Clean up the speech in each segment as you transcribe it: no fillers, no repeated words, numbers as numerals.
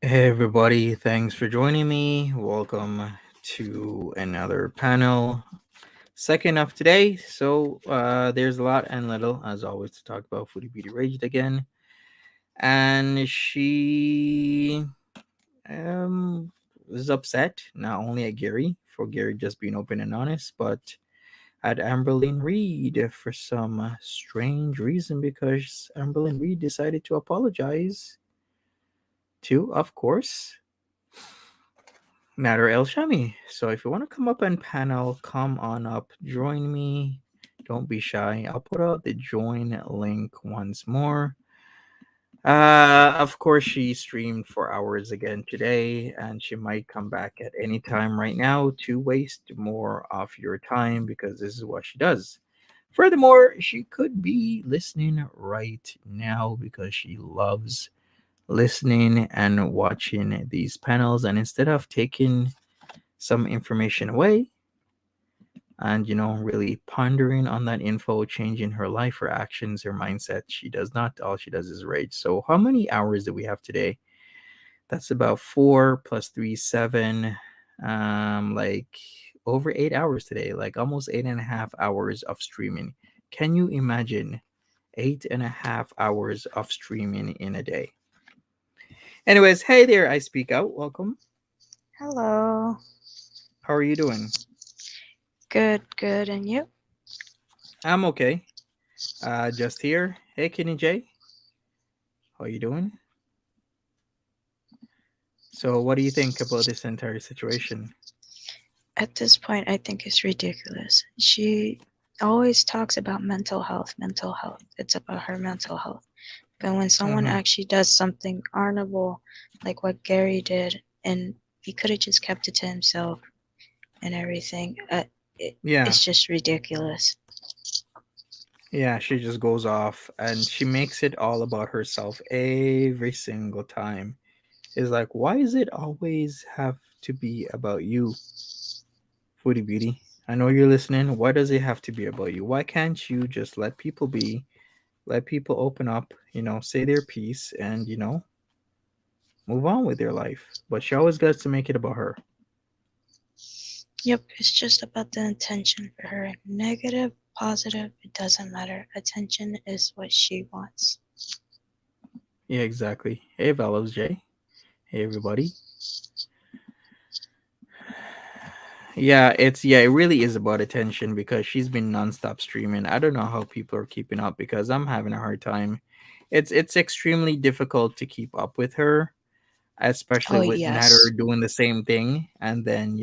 Hey everybody, thanks for joining me. Welcome to another panel. Second of today. There's a lot and little, as always, to talk about. Foodie Beauty raged again. And she was upset, not only at Gary, for Gary just being open and honest, but at Amberlyn Reed for some strange reason because Amberlyn Reed decided to apologize to, of course, Nader El Shami. So if you want to come up and panel, come on up, join me. Don't be shy. I'll put out the join link once more. Of course, she streamed for hours again today, and she might come back at any time right now to waste more of your time because this is what she does. Furthermore, she could be listening right now because she loves listening and watching these panels. And instead of taking some information away and really pondering on that info, changing her life, her actions, her mindset, she does not. All she does is rage. So how many hours do we have today? That's about 4 plus 3 7, like over 8 hours today, like almost 8.5 hours of streaming. Can you imagine 8.5 hours of streaming in a day? Anyways, hey there, I speak out. Welcome. Hello. How are you doing? Good, good. And you? I'm okay. Just here. Hey, Kenny J, how you doing? So, what do you think about this entire situation? At this point, I think it's ridiculous. She always talks about mental health, mental health. It's about her mental health. But when someone Mm-hmm. actually does something honorable, like what Gary did, and he could have just kept it to himself and everything, it, Yeah, it's just ridiculous. yeah. She just goes off and she makes it all about herself every single time. It's like, why does it always have to be about you, Foodie Beauty? I know you're listening. Why does it have to be about you? Why can't you just let people be, let people open up, say their piece, and move on with their life? But she always gets to make it about her. Yep, it's just about the intention for her. Negative, positive, it doesn't matter. Attention is what she wants. Yeah, exactly. Hey, Valos J. Hey, everybody. Yeah, it really is about attention because she's been nonstop streaming. I don't know how people are keeping up because I'm having a hard time. It's extremely difficult to keep up with her, especially Oh, with Natter yes. doing the same thing. And then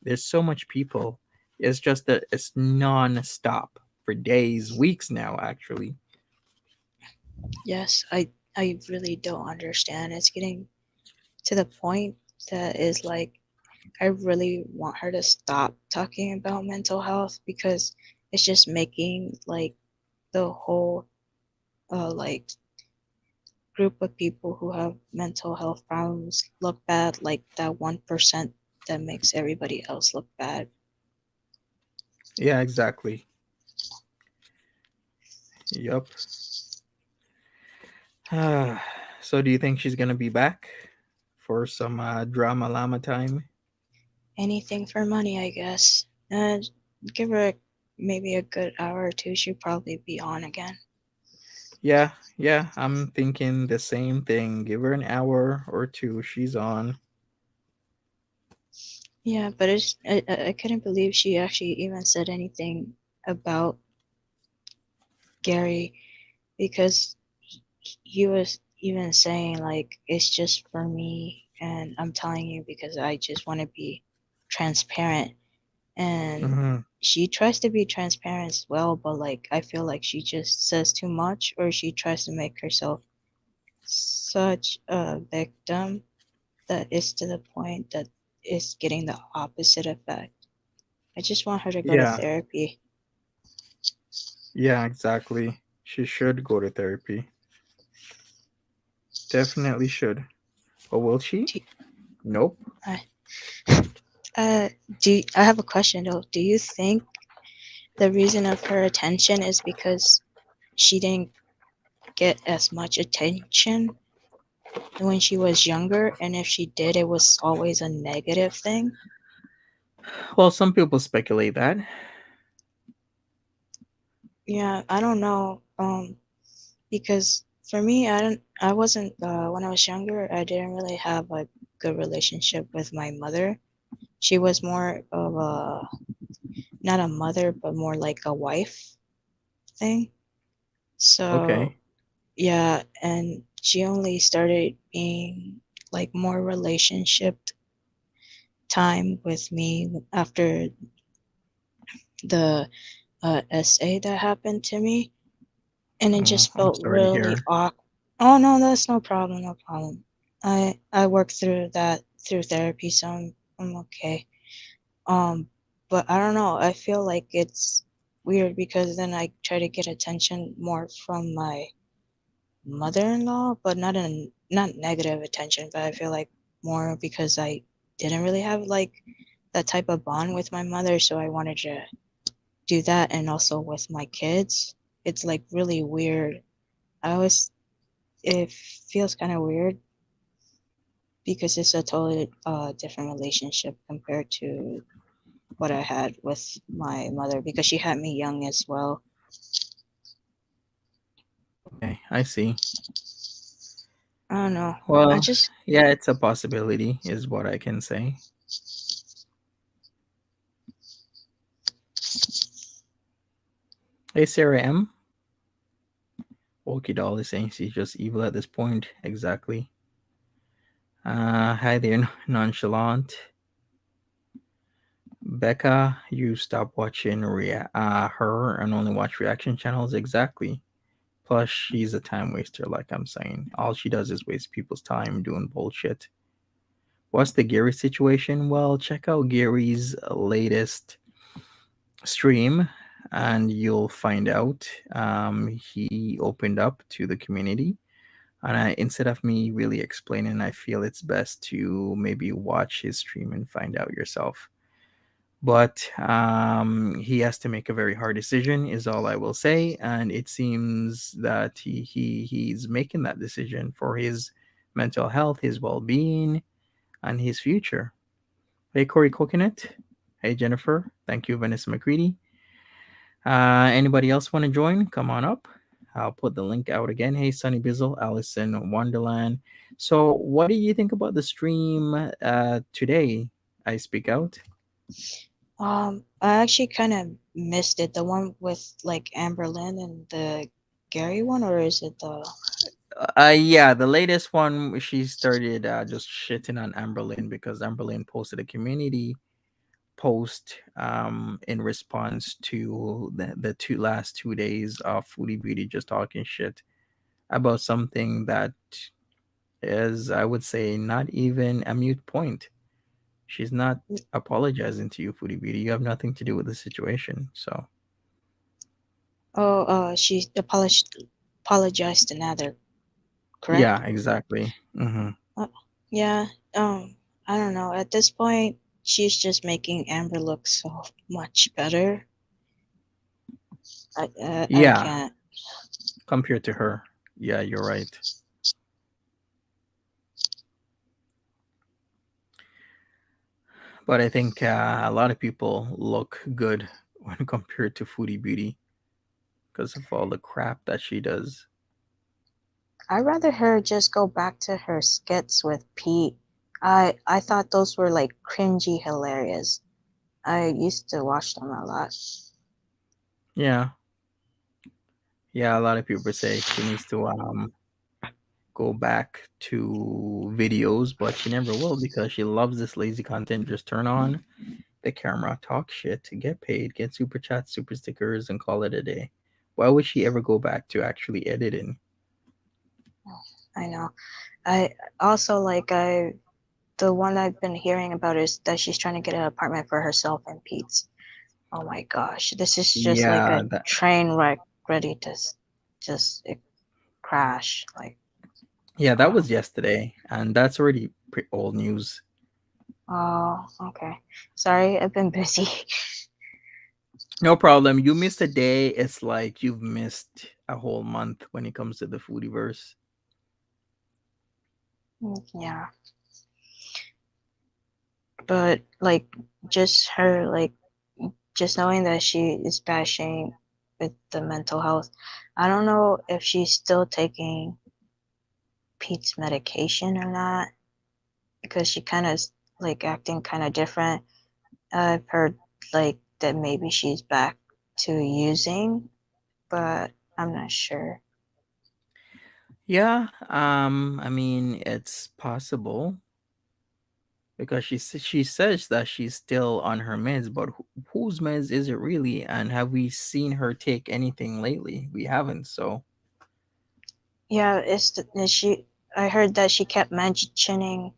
there's so much people. It's just that it's non-stop for days, weeks now, actually. Yes, I really don't understand. It's getting to the point that is like I really want her to stop talking about mental health because it's just making like the whole like group of people who have mental health problems look bad, like that 1% that makes everybody else look bad. Yeah, exactly. Yup. So do you think she's gonna be back for some drama llama time? Anything for money, I guess. And give her maybe a good hour or two, she'll probably be on again. Yeah, yeah, I'm thinking the same thing. Give her an hour or two, she's on. Yeah, but I couldn't believe she actually even said anything about Gary because he was even saying like it's just for me and I'm telling you because I just want to be transparent and Hmm. she tries to be transparent as well, but like I feel like she just says too much or she tries to make herself such a victim that is to the point that it's getting the opposite effect. I just want her to go to Yeah, therapy. yeah, exactly. She should go to therapy. Definitely should. But will she? Do, Nope. I, uh, I have a question though. Do you think the reason of her attention is because she didn't get as much attention when she was younger, and if she did, it was always a negative thing. Well, some people speculate that. Yeah, I don't know. Because for me, I wasn't when I was younger, I didn't really have a good relationship with my mother. She was more of a not a mother, but more like a wife thing. So Okay. yeah, and she only started being like more relationship time with me after the SA that happened to me, and it Oh, just I'm felt sorry to really hear. awkward. Oh no, that's no problem, no problem. I worked through that through therapy, so I'm okay. Um, but I don't know. I feel like it's weird because then I try to get attention more from my mother-in-law, but not negative attention, but I feel like more because I didn't really have like that type of bond with my mother, so I wanted to do that and also with my kids. It's like really weird. I always it feels kind of weird because it's a totally different relationship compared to what I had with my mother because she had me young as well. Okay, I see. I don't know. I Well, just yeah, it's a possibility, is what I can say. Hey, Sarah M. Wokey Doll is saying she's just evil at this point. Exactly. Hi there, Nonchalant. Becca, you stop watching her and only watch reaction channels. Exactly. Plus, she's a time waster, like I'm saying. All she does is waste people's time doing bullshit. What's the Gary situation? Well, check out Gary's latest stream and you'll find out. He opened up to the community. And instead of me really explaining, I feel it's best to maybe watch his stream and find out yourself. But he has to make a very hard decision, is all I will say. And it seems that he's making that decision for his mental health, his well being, and his future. Hey, Corey Coconut. Hey, Jennifer. Thank you, Vanessa McCready. Anybody else want to join? Come on up. I'll put the link out again. Hey, Sunny Bizzle, Allison Wonderland. So, what do you think about the stream today? I speak out. I actually kind of missed it. The one with like Amber Lynn and the Gary one, or is it the Yeah, the latest one, she started just shitting on Amberlynn because Amberlynn posted a community post in response to the last 2 days of Foodie Beauty just talking shit about something that is, I would say, not even a mute point. She's not apologizing to you, Foodie Beauty. You have nothing to do with the situation. So oh she apologized to Nather, correct? yeah, exactly. Uh, yeah. I don't know. At this point, she's just making Amber look so much better. I Yeah, can't. compared to her. Yeah, you're right. But I think a lot of people look good when compared to Foodie Beauty because of all the crap that she does. I'd rather her just go back to her skits with Pete. I thought those were like cringy hilarious. I used to watch them a lot. Yeah, yeah. A lot of people say she needs to go back to videos, but she never will because she loves this lazy content. Just turn on the camera, talk shit, get paid, get super chats, super stickers, and call it a day. Why would she ever go back to actually editing? I know. I also like I the one I've been hearing about is that she's trying to get an apartment for herself and Pete's. Oh my gosh, this is just like Yeah, a that train wreck ready to just crash. Like, yeah, that oh, was yesterday, and that's already old news. oh, okay. Sorry, I've been busy. No problem. You missed a day. It's like you've missed a whole month when it comes to the foodieverse. Yeah, but like just her like just knowing that she is bashing with the mental health. I don't know if she's still taking Pete's medication or not because she kind of like acting kind of different. I've heard like that maybe she's back to using, but I'm not sure. Yeah, I mean, it's possible because she says that she's still on her meds, but whose meds is it really? And have we seen her take anything lately? We haven't. So Yeah, is she? I heard that she kept mentioning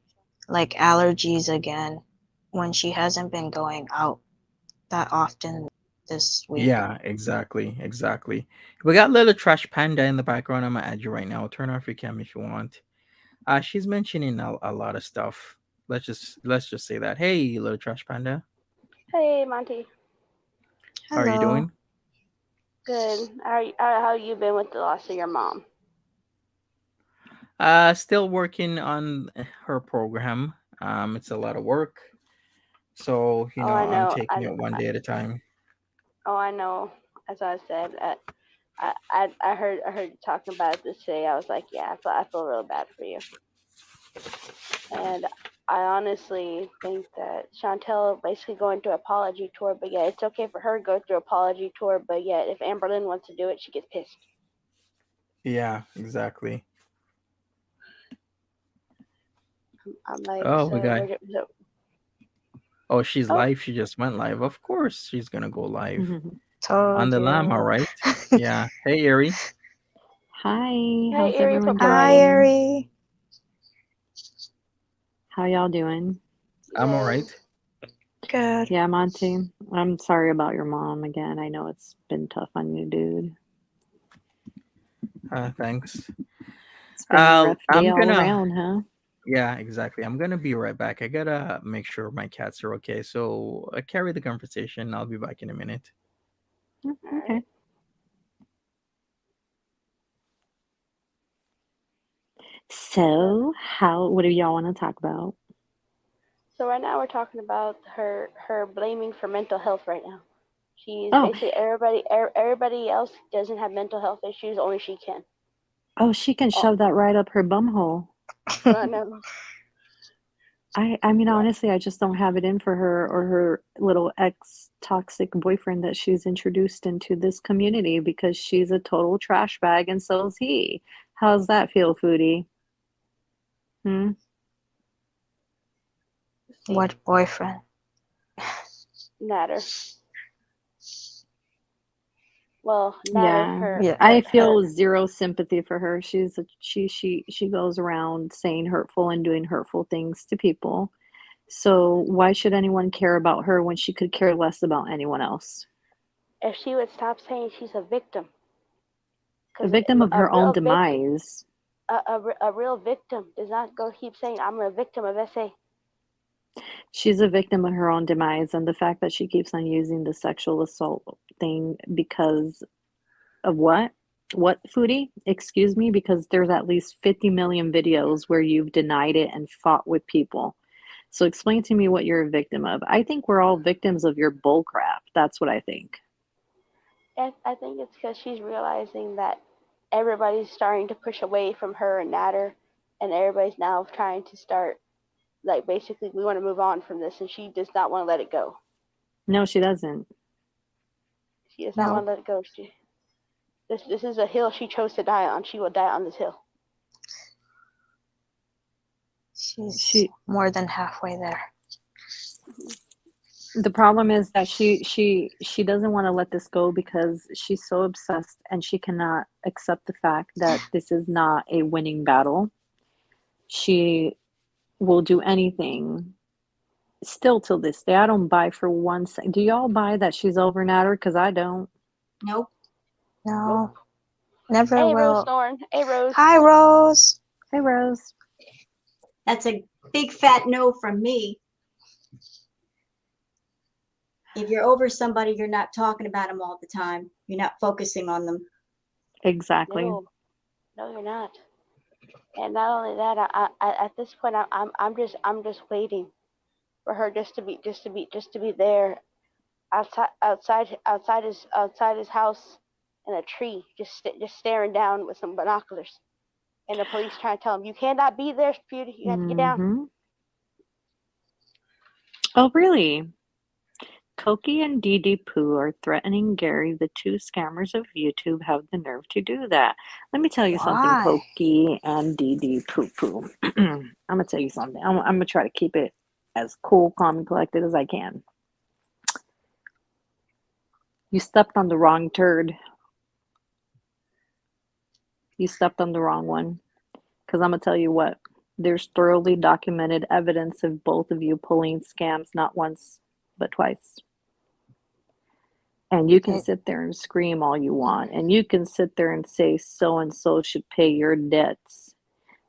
like allergies again when she hasn't been going out that often this week. yeah, exactly, exactly. We got little trash panda in the background. I'm gonna add you right now. Turn off your cam if you want. She's mentioning a lot of stuff. Let's just say that. Hey, little trash panda, Hey, Monty. how are you Hello. doing? Good. How you been with the loss of your mom? Still working on her program. It's a lot of work, so Oh, I I'm know. taking it one day at a time. I know. As I said, I heard you talking about it this today. I was like, yeah, I feel real bad for you. And I honestly think that Chantel basically going through apology tour, but yet it's okay for her to go through apology tour, but yet if Amberlynn wants to do it, she gets pissed. Yeah, exactly. I'm like, Oh, we so got. we're just, so, Oh, she's oh, live. She just went live. Of course, she's gonna go live on Told the llama, you. right? Yeah. Hey, Erie. Hi, hey, how's Erie everyone Hi, Performative. doing? Ari. How y'all doing? I'm all Good. right. Good. Yeah, Monty, I'm sorry about your mom again. I know it's been tough on you, dude. Thanks. It's been a rough day I'm all gonna. around, huh? Yeah, exactly. I'm gonna be right back. I gotta make sure my cats are okay. So carry the conversation. I'll be back in a minute. All Okay. right. So, So, what do y'all want to talk about? so right now we're talking about her blaming for mental health right now. She's Oh, basically everybody else doesn't have mental health issues, only she can. oh, she can Oh, shove that right up her bumhole. I know. I mean, Yeah, honestly, I just don't have it in for her or her little ex toxic boyfriend that she's introduced into this community because she's a total trash bag and so is he. How's that feel, Foodie? Hmm? let's see. What boyfriend? Natter. Well, Natter, Yeah. Yeah. I her. feel zero sympathy for her. She goes around saying hurtful and doing hurtful things to people. So why should anyone care about her when she could care less about anyone else? If she would stop saying she's a victim, A because victim of a her own real demise. a real victim does not go keep saying I'm a victim of SA. She's a victim of her own demise, and the fact that she keeps on using the sexual assault thing because of what? What, Foodie? Excuse me, because there's at least 50 million videos where you've denied it and fought with people. So explain to me what you're a victim of. I think we're all victims of your bullcrap. That's what I think. I think it's because she's realizing that everybody's starting to push away from her and Natter, and everybody's now trying to start like basically we want to move on from this, and she does not want to let it go. No, she doesn't. She does not No, want to let it go. This is a hill she chose to die on. She will die on this hill. she's She more than halfway there. Mhm. The problem is that she doesn't want to let this go because she's so obsessed and she cannot accept the fact that this is not a winning battle. She will do anything still till this day. I don't buy for one second. Do y'all buy that she's over Natter? Because I don't. Nope. Nope. No, never Hey, Rose will. Thorn. Hey, Rose. Hi, Rose. Hey, Rose. That's a big fat no from me. If you're over somebody, you're not talking about them all the time. You're not focusing on them. Exactly. No, no, you're not. And not only that, I at this point, I'm just waiting for her just to be there outside his house in a tree, just staring down with some binoculars, and the police trying to tell him, you cannot be there, Beauty. You have to get down. Mm-hmm. Oh, really? Koki and Dee Dee Poo are threatening Gary. The two scammers of YouTube have the nerve to do that. Let me tell you something, Why? Koki and Dee Dee Poo Poo. I'm going to tell you something. I'm going to try to keep it as cool, calm, and collected as I can. You stepped on the wrong turd. You stepped on the wrong one. Because I'm going to tell you what. There's thoroughly documented evidence of both of you pulling scams not once, but twice. And you can sit there and scream all you want. And you can sit there and say so-and-so should pay your debts.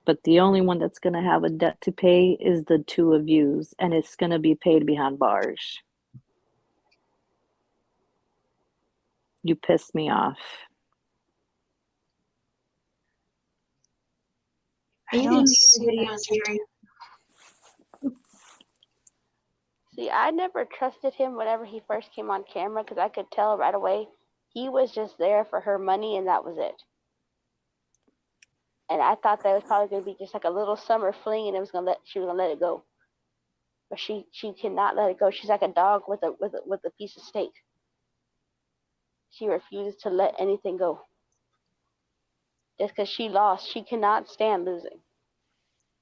But the only one that's going to have a debt to pay is the two of yous. And it's going to be paid behind bars. You pissed me off. Are you I gonna don't make see the that. videos, Gary? See, I never trusted him whenever he first came on camera because I could tell right away he was just there for her money and that was it. And I thought that was probably gonna be just like a little summer fling, and she was gonna let it go. But she cannot let it go. She's like a dog with a piece of steak. She refuses to let anything go. Just because she lost, she cannot stand losing.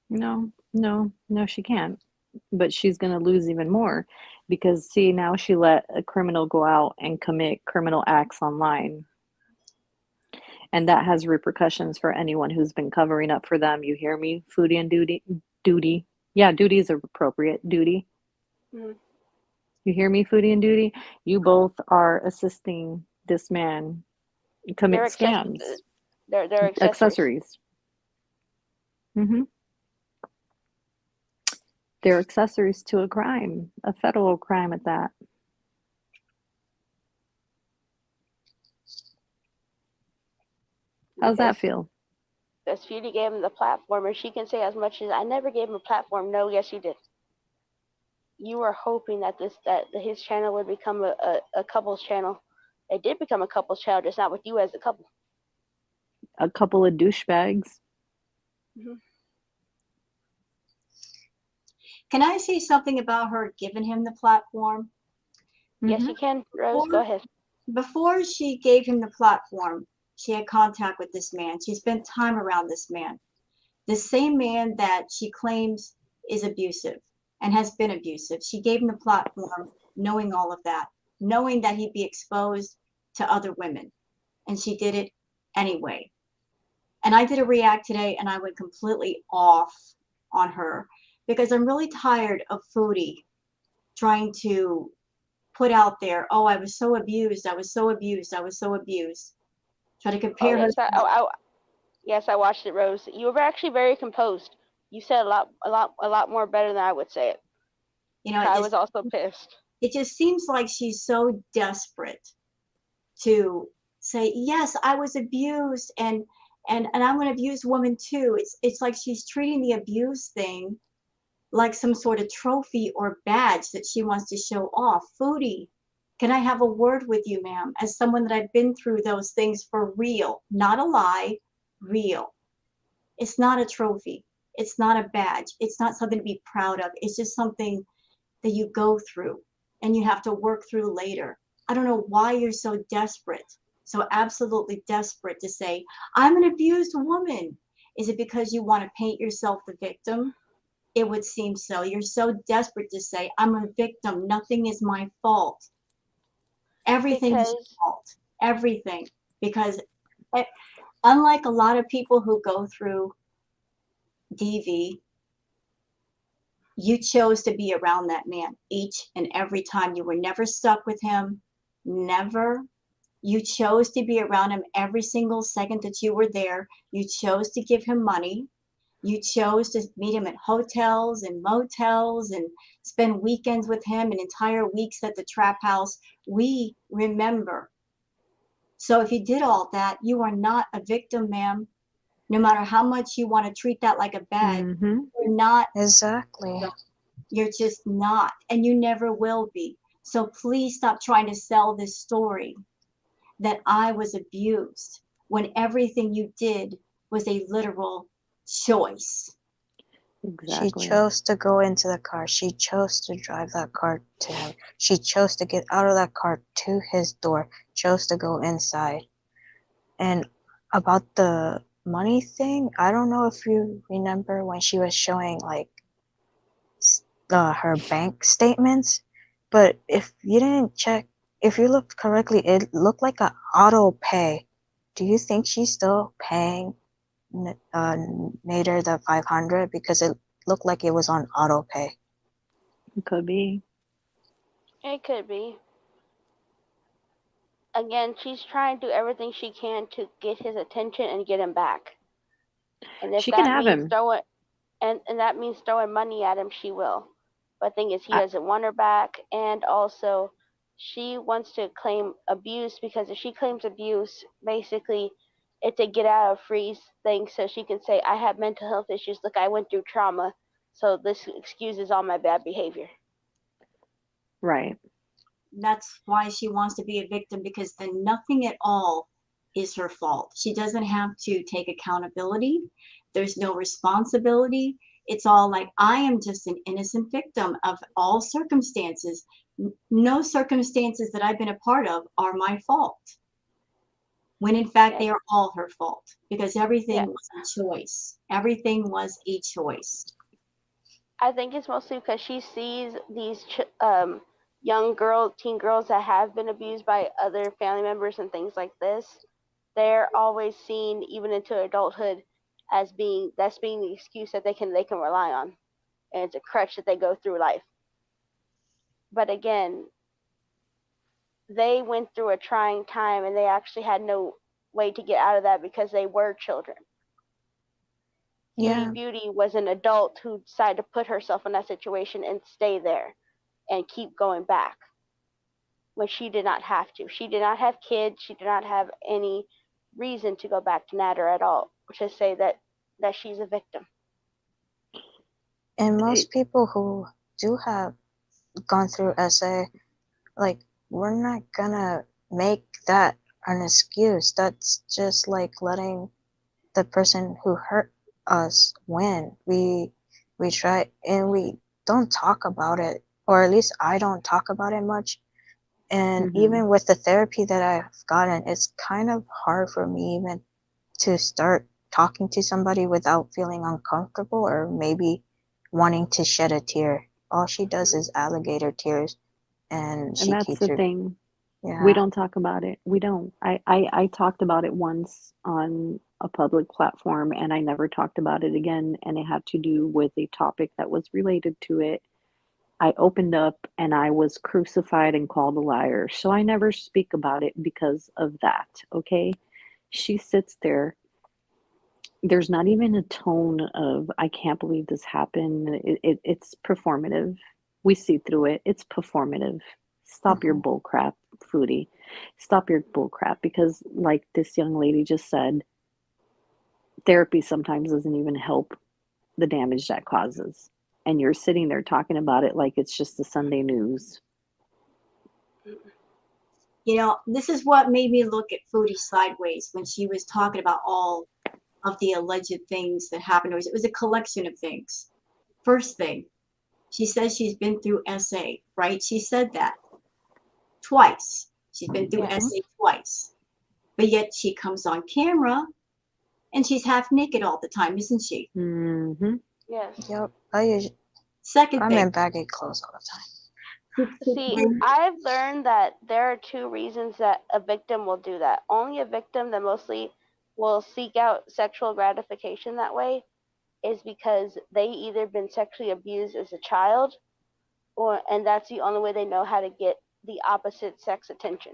No, she can't. But she's going to lose even more because, see, now she let a criminal go out and commit criminal acts online. And that has repercussions for anyone who's been covering up for them. You hear me? Foodie and Duty. Yeah, duty is appropriate. Duty. Mm-hmm. You hear me, Foodie and Duty? You both are assisting this man commit scams. They're Accessories. Mm-hmm. They're accessories to a crime, a federal crime at that. How's that feel? Because Foodie gave him the platform, and she can say as much as, I never gave him a platform. No, yes, you did. You were hoping that his channel would become a couples channel. It did become a couples channel, just not with you as a couple. A couple of douchebags. Mm-hmm. Can I say something about her giving him the platform? Yes, you can, Rose. Go ahead. Before she gave him the platform, she had contact with this man. She spent time around this man. The same man that she claims is abusive and has been abusive. She gave him the platform knowing all of that, knowing that he'd be exposed to other women. And she did it anyway. And I did a react today and I went completely off on her because I'm really tired of Foodie trying to put out there, oh, I was so abused, I was so abused, I was so abused. Try to compare her. Yes, I watched it, Rose. You were actually very composed. You said a lot more better than I would say it. You know, I was also pissed. It just seems like she's so desperate to say, yes, I was abused and I'm an abused woman too. It's like she's treating the abuse thing like some sort of trophy or badge that she wants to show off. Foodie, can I have a word with you, ma'am, as someone that I've been through those things for real, not a lie, real. It's not a trophy. It's not a badge. It's not something to be proud of. It's just something that you go through and you have to work through later. I don't know why you're so desperate, so absolutely desperate to say, I'm an abused woman. Is it because you want to paint yourself the victim? It would seem so. You're so desperate to say, I'm a victim. Nothing is my fault. Everything is your fault. Everything. Because unlike a lot of people who go through DV, you chose to be around that man each and every time. You were never stuck with him. Never. You chose to be around him every single second that you were there. You chose to give him money. You chose to meet him at hotels and motels and spend weekends with him and entire weeks at the trap house. We remember. So if you did all that, you are not a victim, ma'am. No matter how much you want to treat that like a bed, you're not. Exactly. You're just not, and you never will be. So please stop trying to sell this story that I was abused when everything you did was a literal choice. She Exactly. chose to go into the car. She chose to drive that car to him. She chose to get out of that car to his door, chose to go inside. And about the money thing, I don't know if you remember when she was showing like her bank statements, but if you didn't check, if you looked correctly, it looked like an auto pay. Do you think she's still paying Nader the 500 because it looked like it was on auto pay? It could be. It could be. Again, she's trying to do everything she can to get his attention and get him back. And if She can that have means him. throwing and that means throwing money at him, she will. But the thing is, he I, doesn't want her back, and also she wants to claim abuse because if she claims abuse, basically it's a get out of freeze thing, so she can say, I have mental health issues. Look, I went through trauma, so this excuses all my bad behavior. right. That's why she wants to be a victim, because then nothing at all is her fault. She doesn't have to take accountability. There's no responsibility. It's all like, I am just an innocent victim of all circumstances. No circumstances that I've been a part of are my fault. When in fact, Yes. they are all her fault, because everything Yeah. was a choice. Everything was a choice. I think it's mostly because she sees these young teen girls that have been abused by other family members and things like this. They're always seen, even into adulthood, as being the excuse that they can rely on, and it's a crutch that they go through life. But again, they went through a trying time, and they actually had no way to get out of that because they were children. Yeah. Foodie Beauty was an adult who decided to put herself in that situation and stay there and keep going back when she did not have to. She did not have kids. She did not have any reason to go back to Nader at all, which is say that she's a victim. And most people who do have gone through SA, like, we're not gonna make that an excuse. That's just like letting the person who hurt us win. We try, and we don't talk about it, or at least I don't talk about it much. And even with the therapy that I've gotten, it's kind of hard for me even to start talking to somebody without feeling uncomfortable or maybe wanting to shed a tear. All she does is alligator tears, and she And that's keeps the her. thing. Yeah. We don't talk about it. We don't. I talked about it once on a public platform and I never talked about it again. And it had to do with a topic that was related to it. I opened up and I was crucified and called a liar. So I never speak about it because of that. Okay. She sits there. There's not even a tone of, I can't believe this happened. It's performative. We see through it. It's performative. Stop your bull crap, Foodie. Stop your bull crap, because, like this young lady just said, therapy sometimes doesn't even help the damage that causes. And you're sitting there talking about it like it's just the Sunday news. You know, this is what made me look at Foodie sideways when she was talking about all of the alleged things that happened to her. It was a collection of things. First thing, she says she's been through SA, right? She said that twice. She's been through SA twice. But yet she comes on camera and she's half naked all the time, isn't she? Mm-hmm. Yes. Yep. Second I'm thing. in baggy clothes all the time. See, I've learned that there are two reasons that a victim will do that. Only a victim that mostly will seek out sexual gratification that way is because they either been sexually abused as a child, and that's the only way they know how to get the opposite sex attention.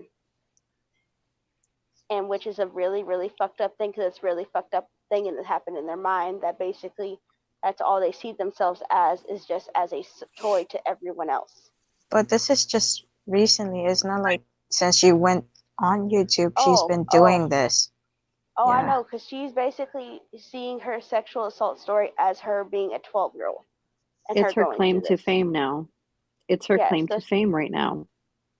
And which is a really, really fucked up thing, because it's really fucked up thing and it happened in their mind, that basically that's all they see themselves as, is just as a toy to everyone else. But this is just recently. It's not like since she went on YouTube, she's been doing this. Oh, I Yeah. know, because she's basically seeing her sexual assault story as her being a 12-year-old and her It's her going claim through to this. fame now. It's her Yes, claim to fame right now.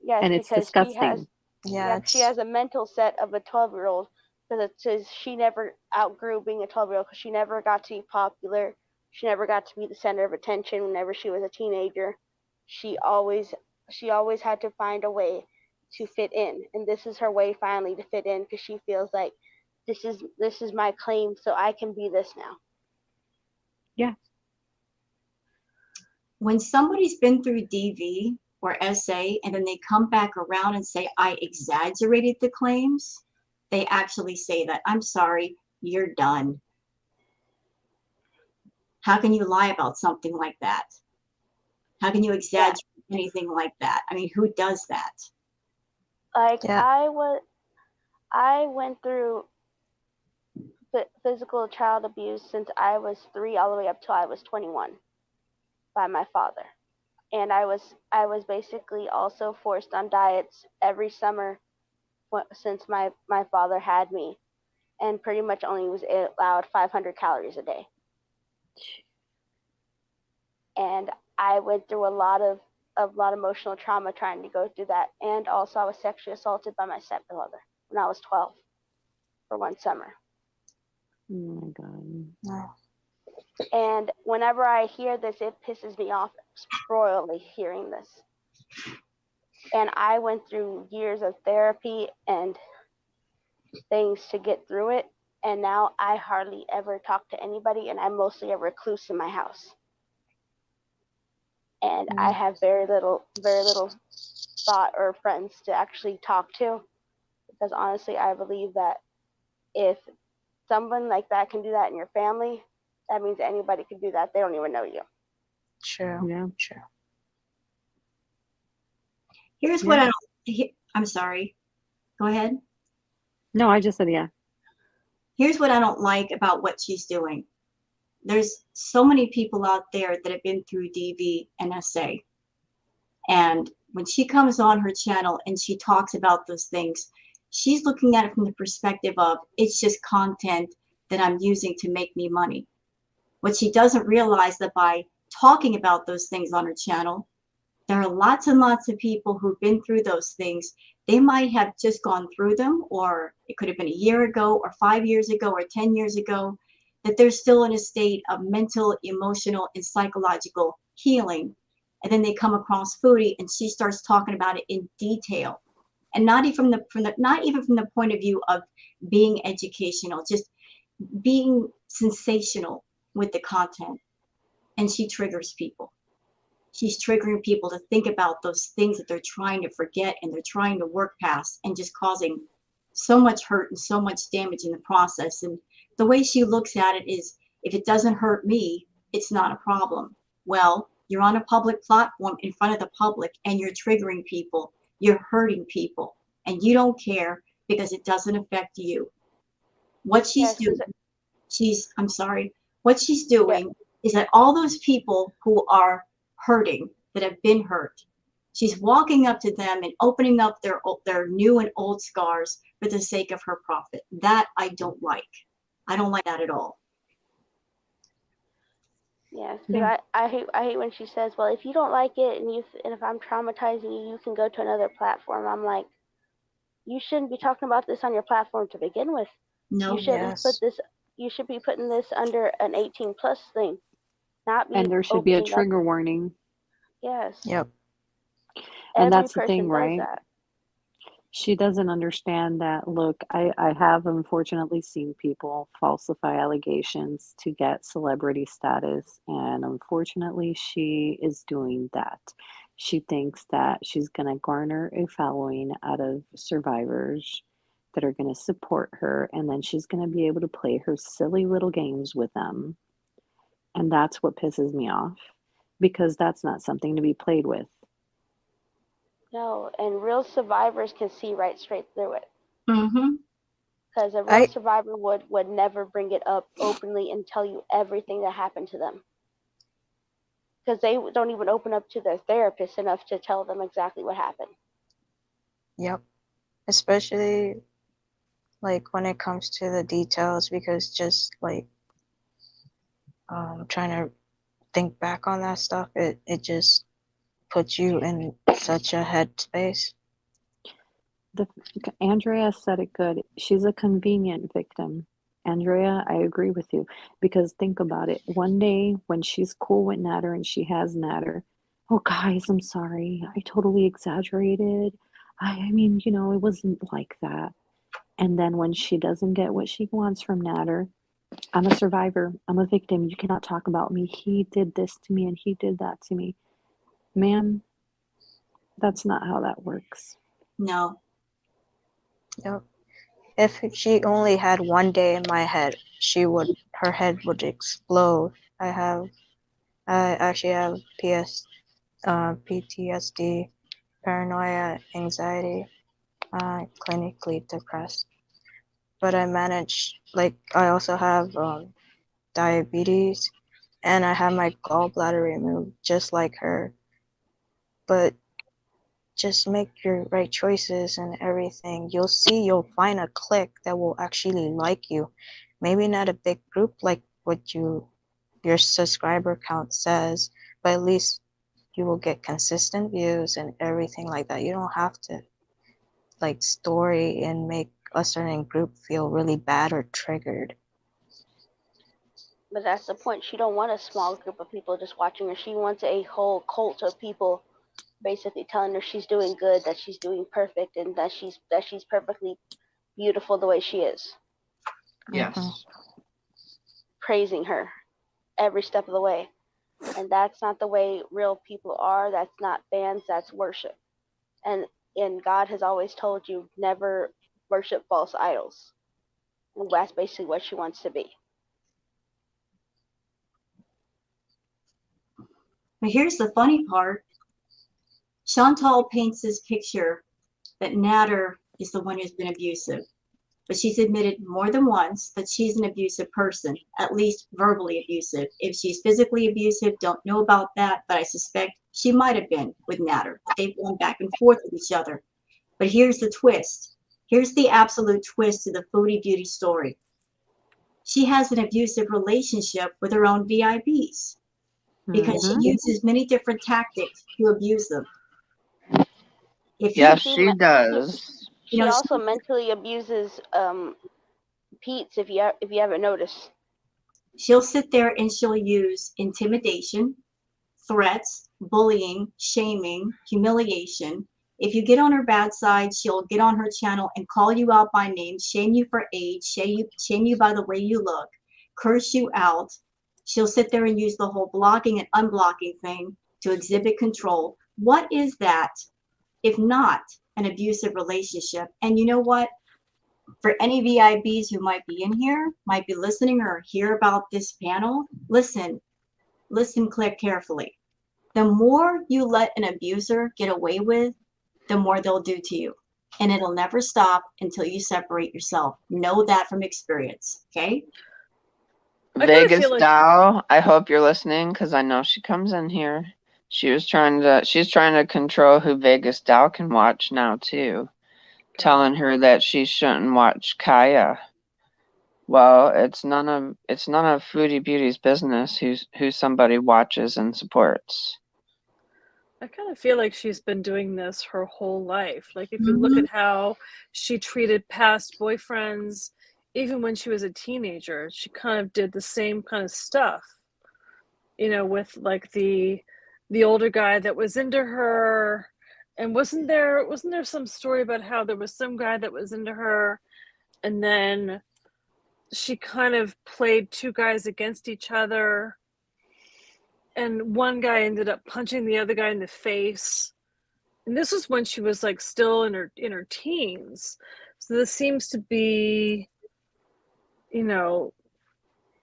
yes, And it's because she has, disgusting. Yeah, yep, she it's has a mental set of a 12-year-old because it says she never outgrew being a 12-year-old because she never got to be popular. She never got to be the center of attention whenever she was a teenager. She always she always had to find a way to fit in, and this is her way finally to fit in because she feels like this is my claim, so I can be this now. Yeah. When somebody's been through DV or SA and then they come back around and say, I exaggerated the claims, they actually say that. I'm sorry, you're done. How can you lie about something like that? How can you Yeah, exaggerate anything like that? I mean, who does that? like yeah. I went through physical child abuse since I was 3 all the way up till I was 21 by my father. And I was basically also forced on diets every summer since my father had me, and pretty much only was allowed 500 calories a day. And I went through a lot of emotional trauma trying to go through that, and also I was sexually assaulted by my stepbrother when I was 12 for one summer. Oh my God. No. And whenever I hear this, it pisses me off royally hearing this. And I went through years of therapy and things to get through it. And now I hardly ever talk to anybody, and I'm mostly a recluse in my house. And I have very little thought or friends to actually talk to, because honestly, I believe that if someone like that can do that in your family, that means anybody can do that. They don't even know you. True. Yeah. True. Here's Yeah. what I don't, I'm sorry. Go ahead. No, I just said yeah. Here's what I don't like about what she's doing. There's so many people out there that have been through DV and SA. And when she comes on her channel and she talks about those things, she's looking at it from the perspective of it's just content that I'm using to make me money. What she doesn't realize that by talking about those things on her channel, there are lots and lots of people who've been through those things. They might have just gone through them, or it could have been a year ago or 5 years ago or 10 years ago, that they're still in a state of mental, emotional, and psychological healing. And then they come across Foodie and she starts talking about it in detail. And not even from the point of view of being educational, just being sensational with the content. And she triggers people. She's triggering people to think about those things that they're trying to forget and they're trying to work past, and just causing so much hurt and so much damage in the process. And the way she looks at it is, if it doesn't hurt me, it's not a problem. Well, you're on a public platform in front of the public and you're triggering people, you're hurting people, and you don't care because it doesn't affect you. What she's Yes, doing, I'm sorry, what she's yeah, doing is that all those people who are hurting, that have been hurt, she's walking up to them and opening up their new and old scars for the sake of her profit. That I don't like. I don't like that at all. yes, because Yeah. I hate when she says, well, if you don't like it and if I'm traumatizing you, you can go to another platform. I'm like, you shouldn't be talking about this on your platform to begin with. You No, shouldn't put Yes. this. You should be putting this under an 18 plus thing, not be And there should be a opening up. trigger warning. Yes, Yep. And every that's the thing, person does right? that. She doesn't understand that. Look, I have unfortunately seen people falsify allegations to get celebrity status, and unfortunately, she is doing that. She thinks that she's going to garner a following out of survivors that are going to support her, and then she's going to be able to play her silly little games with them. And that's what pisses me off, because that's not something to be played with. No, and real survivors can see right straight through it. Mm-hmm. Because a real I survivor would never bring it up openly and tell you everything that happened to them. Because they don't even open up to their therapist enough to tell them exactly what happened. Yep. Especially like when it comes to the details, because just like trying to think back on that stuff, it just puts you in such a headspace. The Andrea said it good. She's a convenient victim. Andrea, I agree with you because think about it. One day when she's cool with Natter and she has Natter, oh guys, I'm sorry. I totally exaggerated. I mean, it wasn't like that. And then when she doesn't get what she wants from Natter, I'm a survivor. I'm a victim. You cannot talk about me. He did this to me and he did that to me. Ma'am, that's not how that works. No. Yep. If she only had one day in my head, her head would explode. I actually have PTSD, paranoia, anxiety, clinically depressed. But I managed, like, I also have diabetes, and I have my gallbladder removed, just like her. But just make your right choices and everything. You'll find a clique that will actually like you. Maybe not a big group like what your subscriber count says, but at least you will get consistent views and everything like that. You don't have to like story and make a certain group feel really bad or triggered. But that's the point. She don't want a small group of people just watching her. She wants a whole cult of people basically telling her she's doing good, that she's doing perfect, and that she's perfectly beautiful the way she is. Yes. Praising her every step of the way. And that's not the way real people are. That's not fans, that's worship. And God has always told you never worship false idols. And that's basically what she wants to be. But here's the funny part. Chantal paints this picture that Natter is the one who's been abusive. But she's admitted more than once that she's an abusive person, at least verbally abusive. If she's physically abusive, don't know about that, but I suspect she might have been with Natter. They've gone back and forth with each other. But here's the twist. Here's the absolute twist to the Foodie Beauty story. She has an abusive relationship with her own VIPs because she uses many different tactics to abuse them. Yes, she does. She also mentally abuses Pete's, if you haven't noticed. She'll sit there and she'll use intimidation, threats, bullying, shaming, humiliation. If you get on her bad side, she'll get on her channel and call you out by name, shame you for age, shame you by the way you look, curse you out. She'll sit there and use the whole blocking and unblocking thing to exhibit control. What is that if not an abusive relationship? And you know what? For any VIPs who might be in here, might be listening or hear about this panel, listen, click carefully. The more you let an abuser get away with, the more they'll do to you. And it'll never stop until you separate yourself. Know that from experience, okay? Vegas Dow, I hope you're listening because I know she comes in here. She's trying to control who Vegas Dow can watch now too, telling her that she shouldn't watch Kaya. Well, it's none of Foodie Beauty's business who somebody watches and supports. I kind of feel like she's been doing this her whole life. Like if you look at how she treated past boyfriends, even when she was a teenager, she kind of did the same kind of stuff. With like the older guy that was into her, and wasn't there some story about how there was some guy that was into her, and then she kind of played two guys against each other, and one guy ended up punching the other guy in the face. And this was when she was like still in her teens. So this seems to be,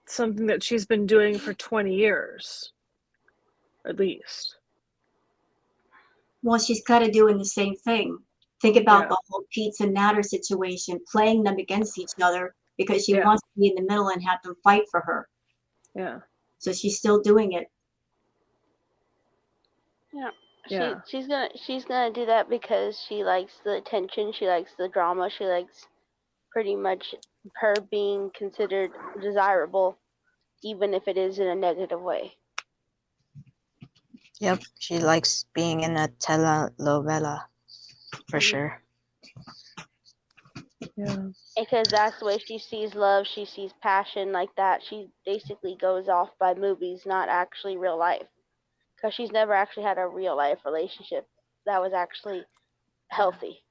something that she's been doing for 20 years, at least. Well, she's kind of doing the same thing. Think about the whole Pete's and Natter situation, playing them against each other because she wants to be in the middle and have them fight for her. Yeah. So she's still doing it. Yeah. She's gonna do that because she likes the attention, she likes the drama, she likes pretty much her being considered desirable, even if it is in a negative way. Yep, she likes being in a telenovela for sure. Yeah. Because that's the way she sees love, she sees passion like that. She basically goes off by movies, not actually real life. Because she's never actually had a real life relationship that was actually healthy.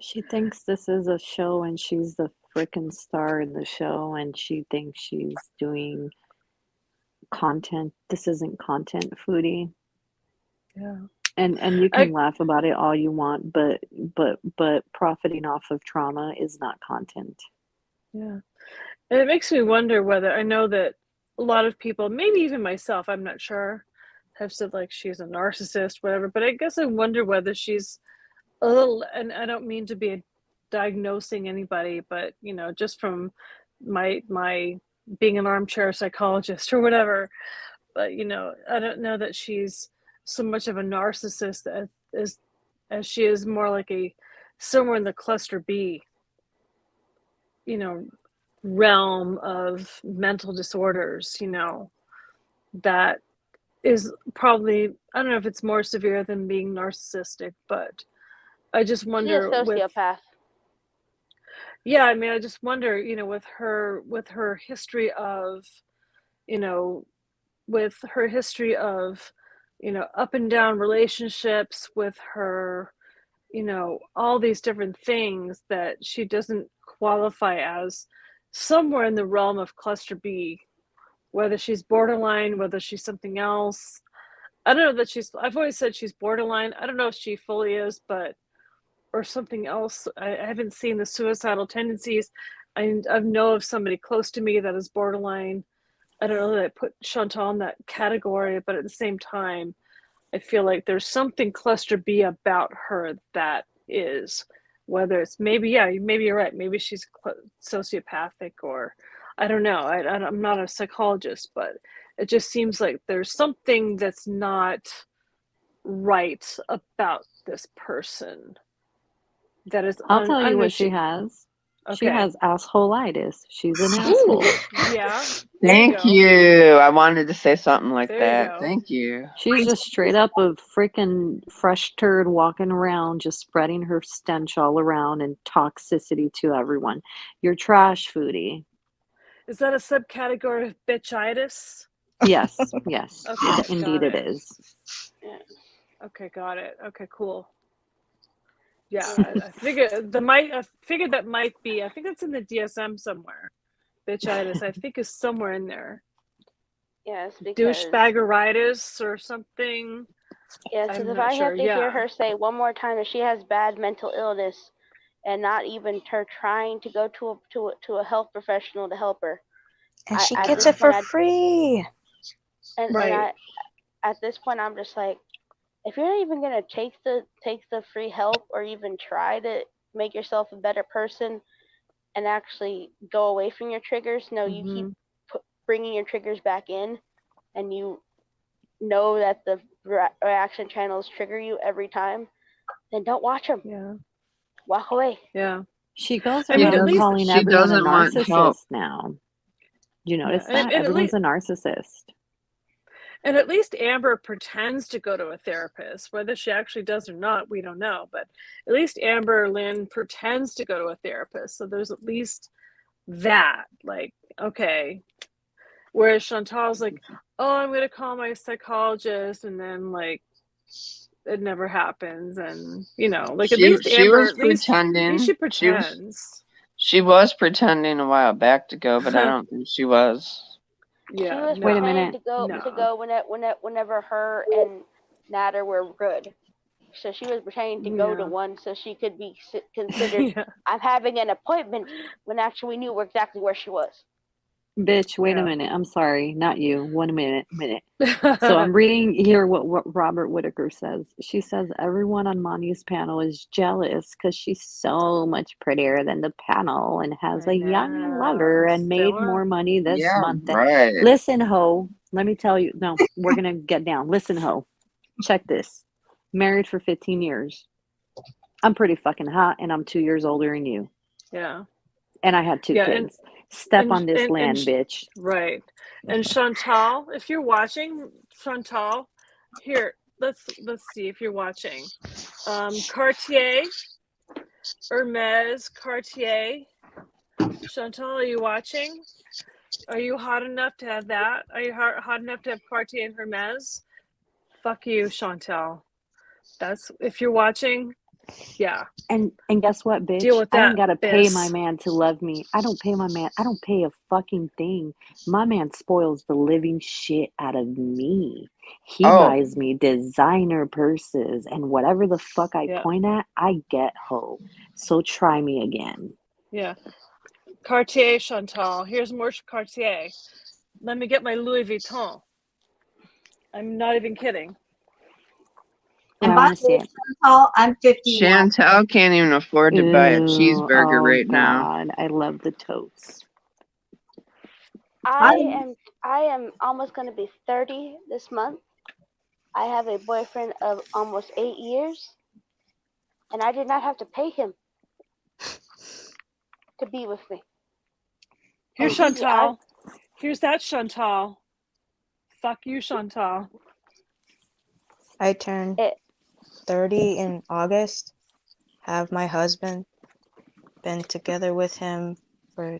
She thinks this is a show and she's the freaking star in the show and she thinks she's doing content. This isn't content, Foodie. Yeah. And you can laugh about it all you want, but profiting off of trauma is not content. Yeah. And it makes me wonder whether, I know that a lot of people, maybe even myself, I'm not sure, have said like she's a narcissist, whatever, but I guess I wonder whether she's a little, and I don't mean to be diagnosing anybody, but you know, just from my being an armchair psychologist or whatever, but you know, I don't know that she's so much of a narcissist as she is more like a somewhere in the cluster B, you know, realm of mental disorders, you know, that is probably, I don't know if it's more severe than being narcissistic, but I just wonder She's a sociopath. Yeah, I mean, I just wonder, you know, with her history of, you know, with her history of, you know, up and down relationships, with her, you know, all these different things, that she doesn't qualify as somewhere in the realm of cluster B, whether she's borderline, whether she's something else. I don't know that she's, I've always said she's borderline. I don't know if she fully is, but, or something else. I haven't seen the suicidal tendencies. I know of somebody close to me that is borderline. I don't know that I put Chantal in that category, but at the same time, I feel like there's something cluster B about her that is, whether it's maybe, yeah, maybe you're right. Maybe she's sociopathic, or I don't know. I'm not a psychologist, but it just seems like there's something that's not right about this person. That is, I'll tell you what she has. Okay. She has assholitis. She's an asshole. Yeah. Thank you. I wanted to say something like that. Thank you. She's just straight up a freaking fresh turd walking around, just spreading her stench all around and toxicity to everyone. You're trash, Foodie. Is that a subcategory of bitchitis? Yes, yes. Okay, indeed it is. Yeah. Okay, got it. Okay, cool. Yeah, I figured that might be. I think that's in the DSM somewhere. Bitchitis, I think, is somewhere in there. Yes, because douchebaggeritis or something. Yes, because if I have to hear her say one more time that she has bad mental illness, and not even her trying to go to a health professional to help her, and she gets it for free. And at this point, I'm just like, if you're not even gonna take the free help, or even try to make yourself a better person and actually go away from your triggers, no, you keep bringing your triggers back in, and you know that the reaction channels trigger you every time, then don't watch them. Yeah. Walk away. Yeah. She goes around calling everyone a narcissist now. You notice that? Everyone's a narcissist. And at least Amber pretends to go to a therapist. Whether she actually does or not, we don't know. But at least Amber Lynn pretends to go to a therapist. So there's at least that. Like, okay. Whereas Chantal's like, oh, I'm going to call my psychologist. And then, like, it never happens. And, you know, like, at least Amber, was pretending. At least she pretends. She was pretending a while back to go, but I don't think she was. Yeah, she was pretending to go whenever her and Nader were good. So she was pretending to go to one so she could be considered, I'm having an appointment, when actually we knew exactly where she was. Bitch, wait a minute. I'm sorry. Not you. 1 minute. So I'm reading here what Robert Whitaker says. She says everyone on Monty's panel is jealous because she's so much prettier than the panel and has a young lover and made more money this month. Right. Listen, ho. Let me tell you. No, we're going to get down. Listen, ho. Check this. Married for 15 years. I'm pretty fucking hot and I'm 2 years older than you. Yeah. And I had 2 Yeah, kids. Step and on this and land, bitch. right. And Chantal, if you're watching, Chantal, here, let's see if you're watching. Cartier, Hermes, Cartier. Chantal, are you watching? Are you hot enough to have that? Are you hot enough to have Cartier and Hermes? Fuck you, Chantal. That's if you're watching. Yeah. And guess what, bitch? Deal with I that, ain't gotta pay my Biss. man to love me. I don't pay my man. I don't pay a fucking thing. My man spoils the living shit out of me. He Oh, buys me designer purses and whatever the fuck I Yeah. point at, I get ho. So try me again. Yeah. Cartier, Chantal. Here's more Cartier. Let me get my Louis Vuitton. I'm not even kidding. And I by want to the see way, it. Chantal, I'm 51. Chantel can't even afford to buy a Ooh, cheeseburger oh right now. God, I love the totes. I am almost going to be 30 this month. I have a boyfriend of almost 8 years, and I did not have to pay him to be with me. Here's And Chantal. Here's that Chantal. Fuck you, Chantal. I turned 30 in August. Have my husband. Been together with him for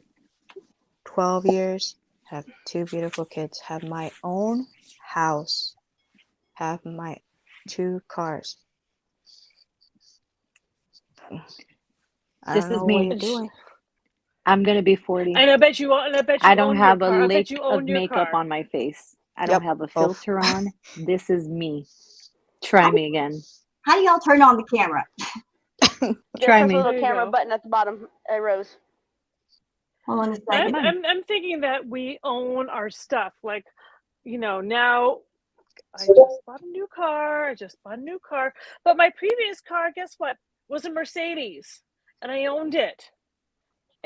12 years. Have 2 beautiful kids. Have my own house. Have my 2 cars. I This don't is know what me. you're doing. I'm gonna be 40. And I bet you own. And I bet you I don't own your have a car. I bet lick you of own your makeup car. on my face. I Yep, don't have a both. filter on. This is me. Try me again. How do y'all turn on the camera? just Try press me. the little There you camera go. button at the bottom, Rose. Hold on a second. I'm thinking that we own our stuff. Like, now I just bought a new car. But my previous car, guess what? Was a Mercedes, and I owned it.